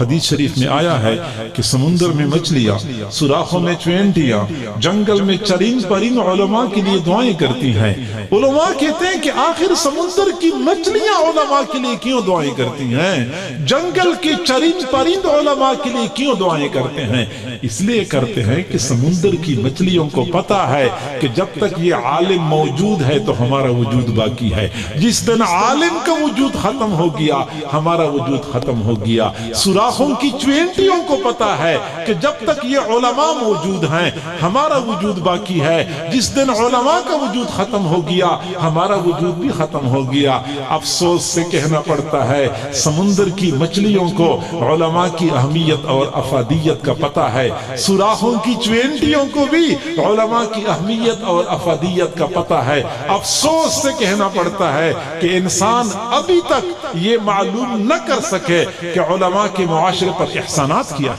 حدیث شریف میں آیا ہے کہ سمندر میں مچھلیاں، سوراخوں میں چینٹیاں، جنگل میں چرند پرند علماء کے لیے دعائیں کرتی ہیں۔ علماء کہتے ہیں کہ آخر سمندر کی مچھلیاں علماء کے لیے کیوں دعائیں کرتی ہیں؟ جنگل کے چرند پرند علماء کے لیے کیوں دعائیں کرتے ہیں؟ اس لیے کرتے ہیں کہ سمندر کی مچھلیوں کو پتا ہے کہ جب تک یہ عالم موجود ہے تو ہمارا وجود باقی ہے، جس دن عالم کا وجود ختم ہو گیا ہمارا وجود ختم ہو گیا۔ سوراخوں کی چوینٹیوں کو پتا ہے کہ جب تک یہ علماء موجود ہیں ہمارا وجود باقی ہے، جس دن علماء کا وجود ختم ہو گیا ہمارا وجود بھی ختم ہو گیا۔ افسوس سے کہنا پڑتا ہے سمندر کی مچھلیوں کو علماء کی اہمیت اور افادیت کا پتا ہے، سوراخوں کی چوینٹیوں کو بھی علماء کی اہمیت اور افادیت کا پتہ ہے۔ افسوس سے کہنا پڑتا ہے کہ انسان ابھی تک یہ معلوم نہ کر سکے کہ علماء کے معاشرے پر احسانات کیا،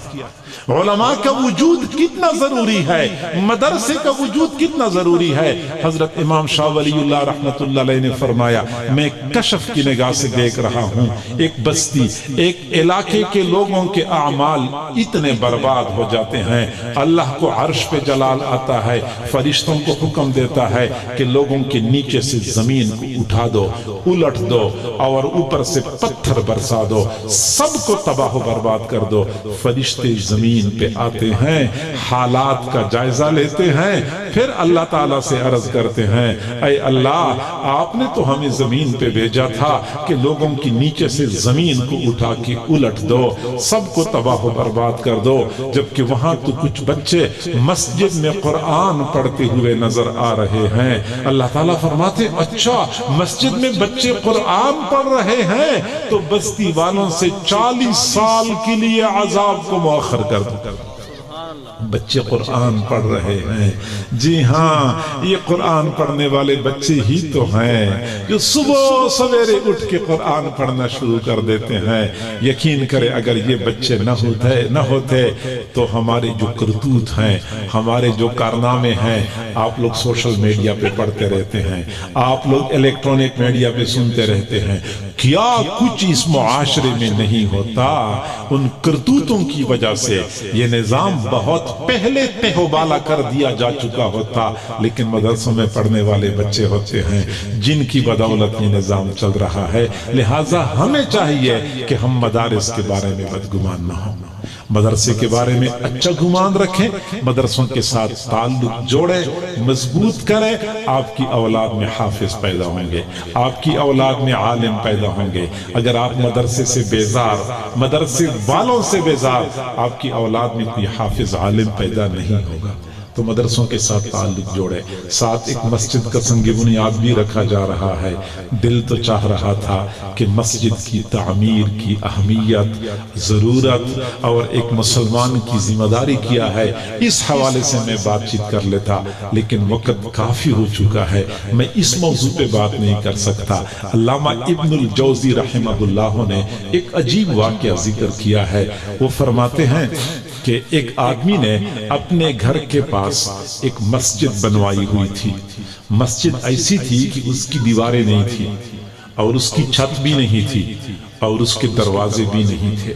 علماء کا وجود کتنا ضروری ہے، مدرسے کا وجود کتنا ضروری ہے۔ حضرت امام شاہ ولی اللہ رحمت اللہ علیہ نے فرمایا، میں کشف کی نگاہ سے دیکھ رہا ہوں ایک بستی، ایک علاقے کے لوگوں کے اعمال اتنے برباد ہو جاتے ہیں، اللہ کو عرش پہ جلال آتا ہے، فرشتوں کو حکم دیتا ہے کہ لوگوں کے نیچے سے زمین کو اٹھا دو، الٹ دو اور اوپر سے پتھر برسا دو، سب کو تباہ و برباد کر دو۔ فرشتے زمین پہ آتے ہیں، حالات کا جائزہ لیتے ہیں، پھر اللہ تعالیٰ سے عرض کرتے ہیں، اے اللہ آپ نے تو ہمیں زمین پہ بھیجا تھا کہ لوگوں کی نیچے سے زمین کو اٹھا کے الٹ دو، سب کو تباہ و برباد کر دو۔ جبکہ وہاں تو کچھ بچے مسجد میں قرآن پڑھتے ہوئے نظر آ رہے ہیں۔ اللہ تعالیٰ فرماتے اچھا مسجد میں بچے قرآن پڑھ رہے ہیں تو بستی والوں سے 40 سال کے لیے عذاب کو مؤخر کر دو۔ بچے قرآن پڑھ رہے ہیں، جی ہاں یہ قرآن پڑھنے والے بچے ہی تو ہیں جو صبح سویرے اٹھ کے قرآن پڑھنا شروع کر دیتے ہیں۔ یقین کرے اگر یہ بچے نہ ہوتے تو ہمارے جو کرتوت ہیں، ہمارے جو کارنامے ہیں، آپ لوگ سوشل میڈیا پہ پڑھتے رہتے ہیں، آپ لوگ الیکٹرونک میڈیا پہ سنتے رہتے ہیں، کیا کچھ اس معاشرے میں نہیں ہوتا۔ ان کرتوتوں کی وجہ سے یہ نظام بہت پہلے تہو بالا کر دیا جا چکا ہوتا، لیکن مدرسوں میں پڑھنے والے بچے ہوتے ہیں جن کی بدولت یہ نظام چل رہا ہے۔ لہٰذا ہمیں چاہیے کہ ہم مدارس کے بارے میں بدگمان نہ ہوں، مدرسے کے بارے میں اچھا گمان رکھیں، مدرسوں کے ساتھ تعلق جوڑیں، مضبوط کریں۔ آپ کی اولاد میں حافظ پیدا ہوں گے، آپ کی اولاد میں عالم پیدا ہوں گے۔ اگر آپ مدرسے سے بیزار، مدرسے والوں سے بیزار، آپ کی اولاد میں کوئی حافظ عالم پیدا نہیں ہوگا۔ تو مدرسوں کے ساتھ تعلق جوڑے، ساتھ ایک مسجد کا سنگ بنیاد بھی رکھا جا رہا ہے۔ دل تو چاہ رہا تھا کہ مسجد کی تعمیر کی اہمیت، ضرورت اور ایک مسلمان کی ذمہ داری کیا ہے، اس حوالے سے میں بات چیت کر لیتا، لیکن وقت کافی ہو چکا ہے، میں اس موضوع پہ بات نہیں کر سکتا۔ علامہ ابن الجوزی رحمہ اللہ نے ایک عجیب واقعہ ذکر کیا ہے۔ وہ فرماتے ہیں کہ ایک آدمی نے اپنے گھر کے پاس ایک مسجد بنوائی ہوئی تھی۔ مسجد ایسی تھی کہ اس کی دیواریں نہیں تھی اور اس کی چھت بھی نہیں تھی اور اس کے دروازے بھی نہیں تھے۔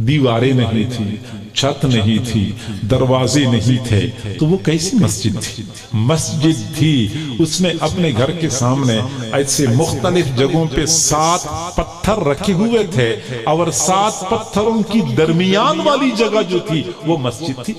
دیواریں نہیں تھی، چھت نہیں تھی، دروازے نہیں تھے، تو وہ کیسی مسجد تھی؟ مسجد تھی۔ اس نے اپنے گھر کے سامنے ایسے مختلف جگہوں پہ 7 پتھر رکھے ہوئے تھے اور 7 پتھروں کی درمیان والی جگہ جو تھی وہ مسجد تھی۔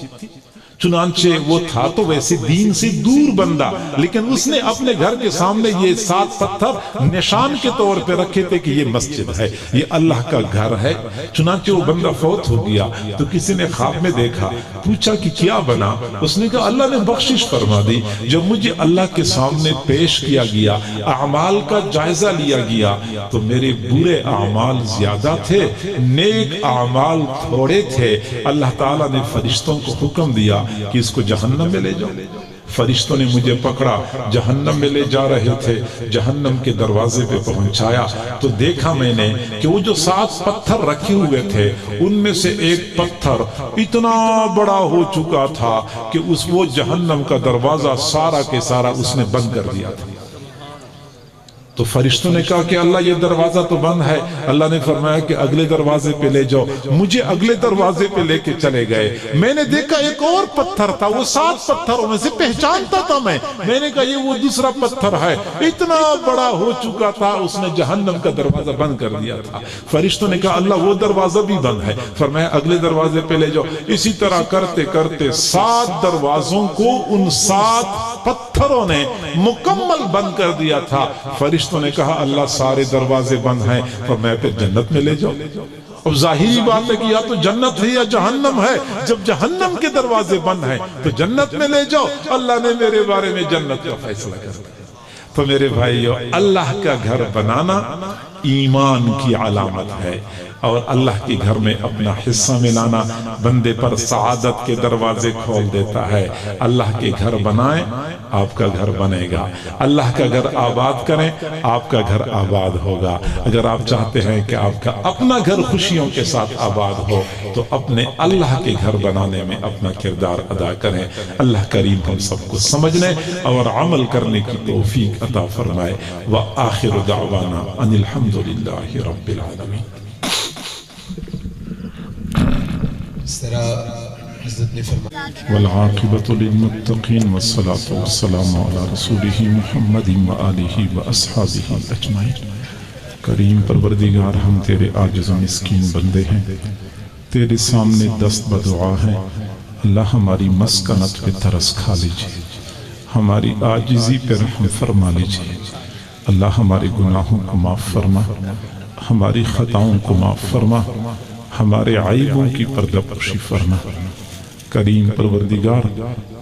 چنانچہ وہ تھا تو ویسے دین سے دور بندہ، لیکن اس نے اپنے گھر کے سامنے یہ 7 پتھر نشان کے طور پہ رکھے تھے کہ یہ مسجد ہے، یہ اللہ کا گھر ہے۔ چنانچہ وہ بندہ فوت ہو گیا تو کسی نے خواب میں دیکھا، پوچھا کہ کیا بنا؟ اس نے کہا اللہ نے بخشش فرما دی۔ جب مجھے اللہ کے سامنے پیش کیا گیا، اعمال کا جائزہ لیا گیا تو میرے برے اعمال زیادہ تھے، نیک اعمال تھوڑے تھے۔ اللہ تعالیٰ نے فرشتوں کو حکم دیا کہ اس کو جہنم میں لے جاؤ۔ فرشتوں نے مجھے پکڑا، جہنم میں لے جا رہے تھے، جہنم کے دروازے پہ پہنچایا تو دیکھا میں نے کہ وہ جو 7 پتھر رکھے ہوئے تھے ان میں سے ایک پتھر اتنا بڑا ہو چکا تھا کہ وہ جہنم کا دروازہ سارا کے سارا اس نے بند کر دیا تھا۔ تو فرشتوں نے کہا کہ اللہ یہ دروازہ تو بند ہے۔ اللہ نے فرمایا کہ اگلے دروازے پہ لے جاؤ۔ مجھے اگلے دروازے پہ لے کے چلے گئے، میں نے دیکھا ایک اور پتھر تھا، وہ 7 پتھروں میں سے پہچانتا تھا میں نے کہا یہ وہ دوسرا پتھر ہے، اتنا بڑا ہو چکا تھا، اس نے جہنم کا دروازہ بند کر دیا تھا۔ فرشتوں نے کہا اللہ وہ دروازہ بھی بند ہے، فرمایا اگلے دروازے پہ لے جاؤ۔ اسی طرح کرتے کرتے 7 دروازوں کو ان 7 پتھروں نے مکمل بند کر دیا تھا۔ فرشتوں نے کہا اللہ سارے دروازے بند ہیں، فرمایا پھر جنت میں لے جاؤ۔ اب ظاہری بات ہے کہ یا تو جنت ہے یا جہنم ہے، جب جہنم کے دروازے بند ہیں تو جنت میں لے جاؤ۔ اللہ نے میرے بارے میں جنت کا فیصلہ کر دیا۔ تو میرے بھائیو، اللہ کا گھر بنانا ایمان کی علامت ہے، اور اللہ کے گھر میں اپنا حصہ ملانا بندے پر سعادت کے دروازے کھول دیتا ہے۔ اللہ کے گھر بنائیں، آپ کا گھر بنے گا۔ اللہ کا گھر آباد کریں، آپ کا گھر آباد ہوگا۔ اگر آپ چاہتے ہیں کہ آپ کا اپنا گھر خوشیوں کے ساتھ آباد ہو تو اپنے اللہ کے گھر بنانے میں اپنا کردار ادا کریں۔ اللہ کریم ہم سب کو سمجھنے اور عمل کرنے کی توفیق عطا فرمائے۔ وآخر دعوانا ان الحمدللہ رب العالمین۔ اس طرح حضرت نے فرمایا والعاقبۃ للمتقین والصلاة والسلام علی رسولہ محمد وآلہ واصحابہ اجمعین۔ کریم پروردگار، ہم تیرے عاجز و مسکین بندے ہیں، تیرے سامنے دست بدعا ہیں۔ اللہ ہماری مسکنت پہ ترس کھا لیجئے، ہماری عاجزی پہ رحم فرما لیجئے۔ اللہ ہمارے گناہوں کو معاف فرما، ہماری خطاؤں کو معاف فرما، ہمارے عیبوں کی پردہ پوشی فرما۔ کریم پروردگار،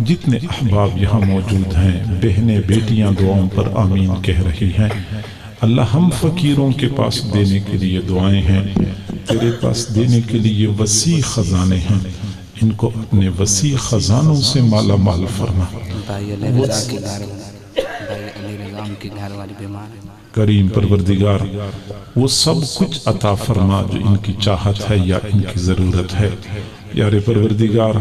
جتنے احباب یہاں موجود ہیں، بہنیں بیٹیاں دعاؤں پر آمین کہہ رہی ہیں، اللہ ہم فقیروں کے پاس دینے کے لیے دعائیں ہیں، تیرے پاس دینے کے لیے وسیع خزانے ہیں، ان کو اپنے وسیع خزانوں سے مالا مال فرما۔ کریم پروردگار، وہ سب کچھ عطا فرما جو ان کی چاہت ہے یا ان کی ضرورت ہے۔ یار پروردگار،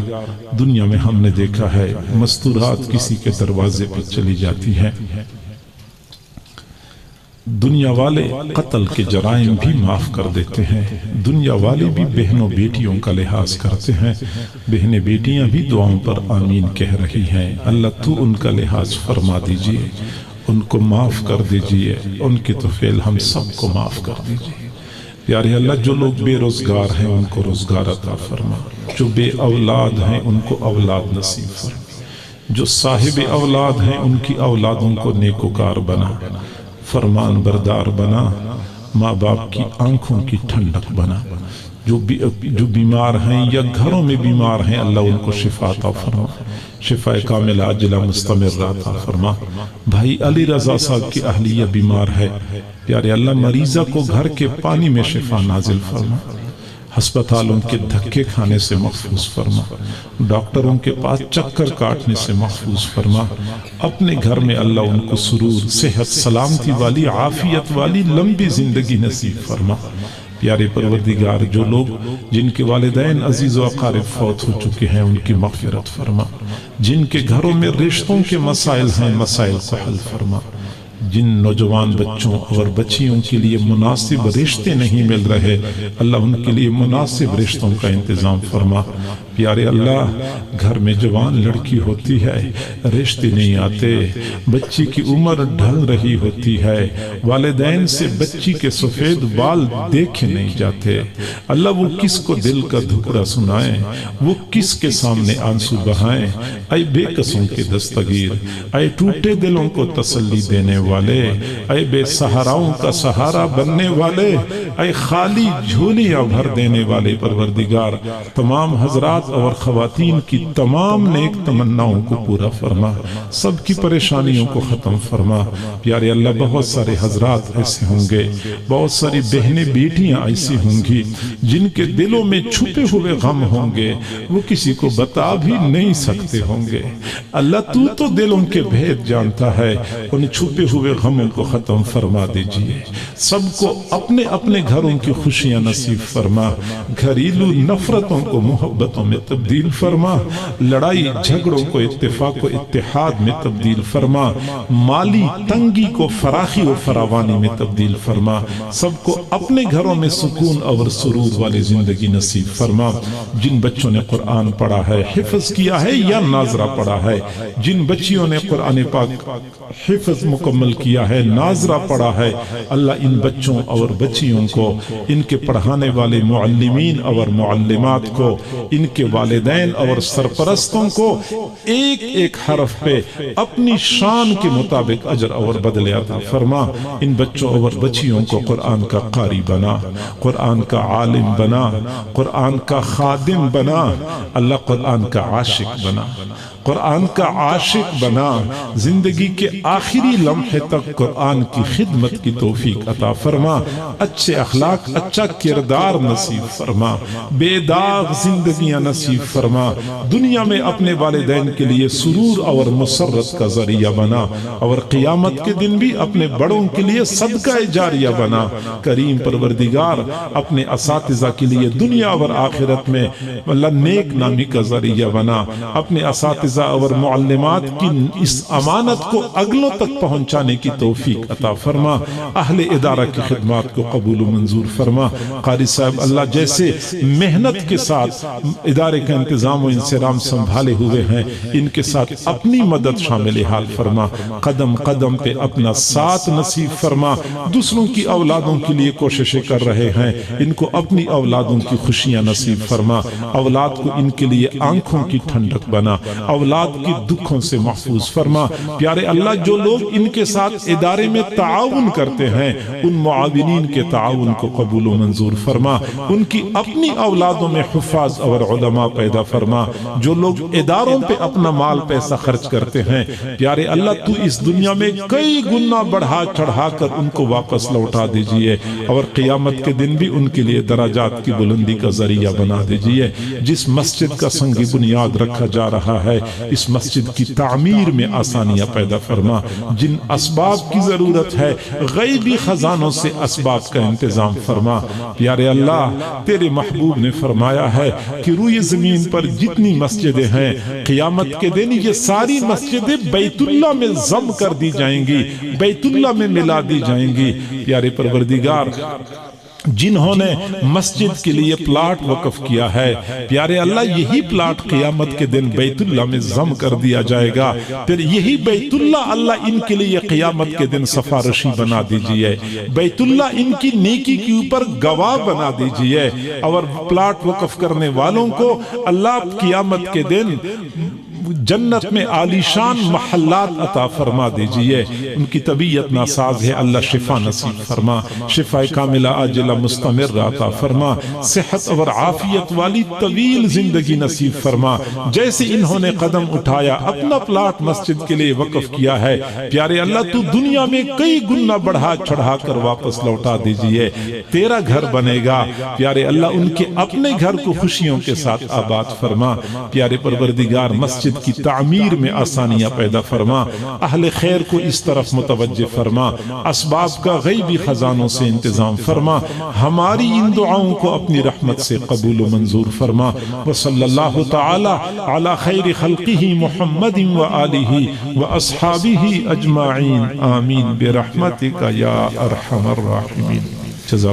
دنیا میں ہم نے دیکھا ہے مستورات کسی کے دروازے پہ چلی جاتی ہیں، دنیا والے قتل کے جرائم بھی معاف کر دیتے ہیں، دنیا والے بھی بہنوں بیٹیوں کا لحاظ کرتے ہیں، بہنیں بیٹیاں بھی دعاؤں پر آمین کہہ رہی ہیں۔ اللہ تو ان کا لحاظ فرما دیجئے، ان کو معاف کر دیجئے، ان کے طفیل ہم سب کو معاف کر دیجئے۔ پیارے اللہ، جو لوگ بے روزگار ہیں ان کو روزگار عطا فرما، جو بے اولاد ہیں ان کو اولاد نصیب فرما، جو صاحب اولاد ہیں ان کی اولادوں کو نیکوکار بنا، فرمان بردار بنا، ماں باپ کی آنکھوں کی ٹھنڈک بنا۔ جو بیمار ہیں یا گھروں میں بیمار ہیں اللہ ان کو شفا عطا فرما، شفا کاملہ عاجلہ مستمرہ عطا فرما۔ بھائی علی رضا صاحب کی اہلیہ بیمار ہے، پیارے اللہ مریضہ کو گھر کے پانی میں شفا نازل فرما، ہسپتالوں کے دھکے کھانے سے محفوظ فرما، ڈاکٹروں کے پاس چکر کاٹنے سے محفوظ فرما، اپنے گھر میں اللہ ان کو سرور، صحت، سلامتی والی، عافیت والی لمبی زندگی نصیب فرما۔ پیارے پروردگار جو لوگ جن کے والدین عزیز و اقارب فوت ہو چکے ہیں ان کی مغفرت فرما، جن کے گھروں میں رشتوں کے مسائل ہیں مسائل کو حل فرما، جن نوجوان بچوں اور بچیوں کے لیے مناسب رشتے نہیں مل رہے اللہ ان کے لیے مناسب رشتوں کا انتظام فرما۔ پیارے اللہ گھر میں جوان لڑکی ہوتی ہے، رشتے نہیں آتے، بچی کی عمر ڈھل رہی ہوتی ہے، والدین سے بچی کے سفید بال دیکھے نہیں جاتے، اللہ وہ کس کو دل کا دھکڑا سنائیں، وہ کس کے سامنے آنسو بہائیں۔ اے بے قصوں کے دستگیر، اے ٹوٹے دلوں کو تسلی دینے والے، اے بے سہاراؤں کا سہارا بننے والے، اے خالی جھولیاں بھر دینے والے پروردگار، تمام حضرات اور خواتین کی تمام نیک تمناؤں کو پورا فرما، سب کی پریشانیوں کو ختم فرما۔ پیارے اللہ بہت سارے حضرات ایسے ہوں گے، بہت ساری بہنیں بیٹیاں ایسی ہوں گی جن کے دلوں میں چھپے ہوئے غم ہوں گے، وہ کسی کو بتا بھی نہیں سکتے ہوں گے۔ اللہ تو دلوں کے بھید جانتا ہے، ان چھپے ہوئے غموں کو ختم فرما دیجئے، سب کو اپنے اپنے گھروں کی خوشیاں نصیب فرما، گھریلو نفرتوں کو محبتوں میں تبدیل فرما، لڑائی جھگڑوں کو اتفاق و اتحاد میں تبدیل فرما، مالی تنگی کو فراخی و فراوانی میں تبدیل فرما، سب کو اپنے گھروں میں سکون اور سرور والی زندگی نصیب فرما۔ جن بچوں نے قرآن پڑھا ہے، حفظ کیا ہے یا ناظرہ پڑھا ہے، جن بچیوں نے قرآن پاک حفظ مکمل کیا ہے، ناظرہ پڑھا ہے، اللہ ان بچوں اور بچیوں کو، ان کے پڑھانے والے معلمین اور معلمات کو، ان کے والدین اور سرپرستوں کو ایک ایک حرف پہ اپنی شان کے مطابق اجر اور بدلے عطا فرما۔ ان بچوں اور بچیوں کو قرآن کا قاری بنا، قرآن کا عالم بنا، قرآن کا خادم بنا، اللہ قرآن کا عاشق بنا، قرآن کا عاشق بنا، زندگی کے آخری لمحے تک قرآن کی خدمت کی توفیق عطا فرما، اچھے اخلاق، اچھا کردار نصیب فرما، بے داغ زندگیاں نصیب فرما، دنیا میں اپنے والدین کے لیے سرور اور مسرت کا ذریعہ بنا، اور قیامت کے دن بھی اپنے بڑوں کے لیے صدقہ جاریہ بنا۔ کریم پروردگار اپنے اساتذہ کے لیے دنیا اور آخرت میں اللہ نیک نامی کا ذریعہ بنا، اپنے اساتذہ اور معلمات کی اس امانت کو اگلوں تک پہنچانے کی توفیق عطا فرما، اہل ادارہ کی خدمات کو قبول و منظور فرما۔ قاری صاحب اللہ جیسے محنت کے ساتھ ادارے کا انتظام و انصرام سنبھالے ہوئے ہیں، ان کے ساتھ اپنی مدد شامل حال فرما، قدم قدم پہ اپنا ساتھ نصیب فرما، دوسروں کی اولادوں کے لیے کوششیں کر رہے ہیں، ان کو اپنی اولادوں کی خوشیاں نصیب فرما، اولاد کو ان کے لیے آنکھوں کی ٹھنڈک بنا، اولاد کی دکھوں سے محفوظ فرما۔ پیارے اللہ جو لوگ ان کے ساتھ ادارے میں تعاون کرتے ہیں، ان معاونین کے تعاون کو قبول و منظور فرما، ان کی اپنی اولادوں میں حفاظ اور علماء پیدا فرما، جو لوگ اداروں پہ اپنا مال پیسہ خرچ کرتے ہیں، پیارے اللہ تو اس دنیا میں کئی گنا بڑھا چڑھا کر ان کو واپس لوٹا دیجئے، اور قیامت کے دن بھی ان کے لیے درجات کی بلندی کا ذریعہ بنا دیجئے۔ جس مسجد کا سنگی بنیاد رکھا جا رہا ہے، اس مسجد کی تعمیر میں آسانیاں پیدا فرما، جن اسباب کی ضرورت ہے غیبی خزانوں سے اسباب کا انتظام فرما۔ پیارے اللہ تیرے محبوب نے فرمایا ہے کہ روئے زمین پر جتنی مسجدیں ہیں قیامت کے دن یہ ساری مسجدیں بیت اللہ میں ضم کر دی جائیں گی، بیت اللہ میں ملا دی جائیں گی۔ پیارے پروردگار جنہوں نے مسجد کے لیے پلاٹ وقف کیا ہے، پیارے اللہ یہی پلاٹ قیامت کے دن بیت اللہ میں ضم کر دیا جائے گا، پھر یہی بیت اللہ اللہ ان کے لیے قیامت کے دن سفارشی بنا دیجئے، بیت اللہ ان کی نیکی کے اوپر گواہ بنا دیجئے، اور پلاٹ وقف کرنے والوں کو اللہ قیامت کے دن جنت میں عالیشان محلات عطا فرما دیجئے. ان کی طبیعت ناساز ہے، اللہ شفا نصیب فرما، شفا کاملہ عاجلہ مستمر عطا فرما، صحت اور عافیت والی طویل زندگی نصیب فرما. جیسے انہوں نے قدم اٹھایا، اپنا پلاٹ مسجد کے لیے وقف کیا ہے، پیارے اللہ تو دنیا میں کئی گنا بڑھا چڑھا کر واپس لوٹا دیجئے. تیرا گھر بنے گا پیارے اللہ، ان کے اپنے گھر کو خوشیوں کے ساتھ آباد فرما. پیارے پروردگار مسجد کی تعمیر میں آسانیاں پیدا فرما، اہل خیر کو اس طرف متوجہ فرما، اسباب کا غیبی خزانوں سے انتظام فرما. ہماری ان دعاؤں کو اپنی رحمت سے قبول و منظور فرما. وصلی اللہ تعالی علی خیر خلقہ محمد و آلہ و اصحابہ اجمعین. آمین برحمتک یا ارحم الراحمین. جزاک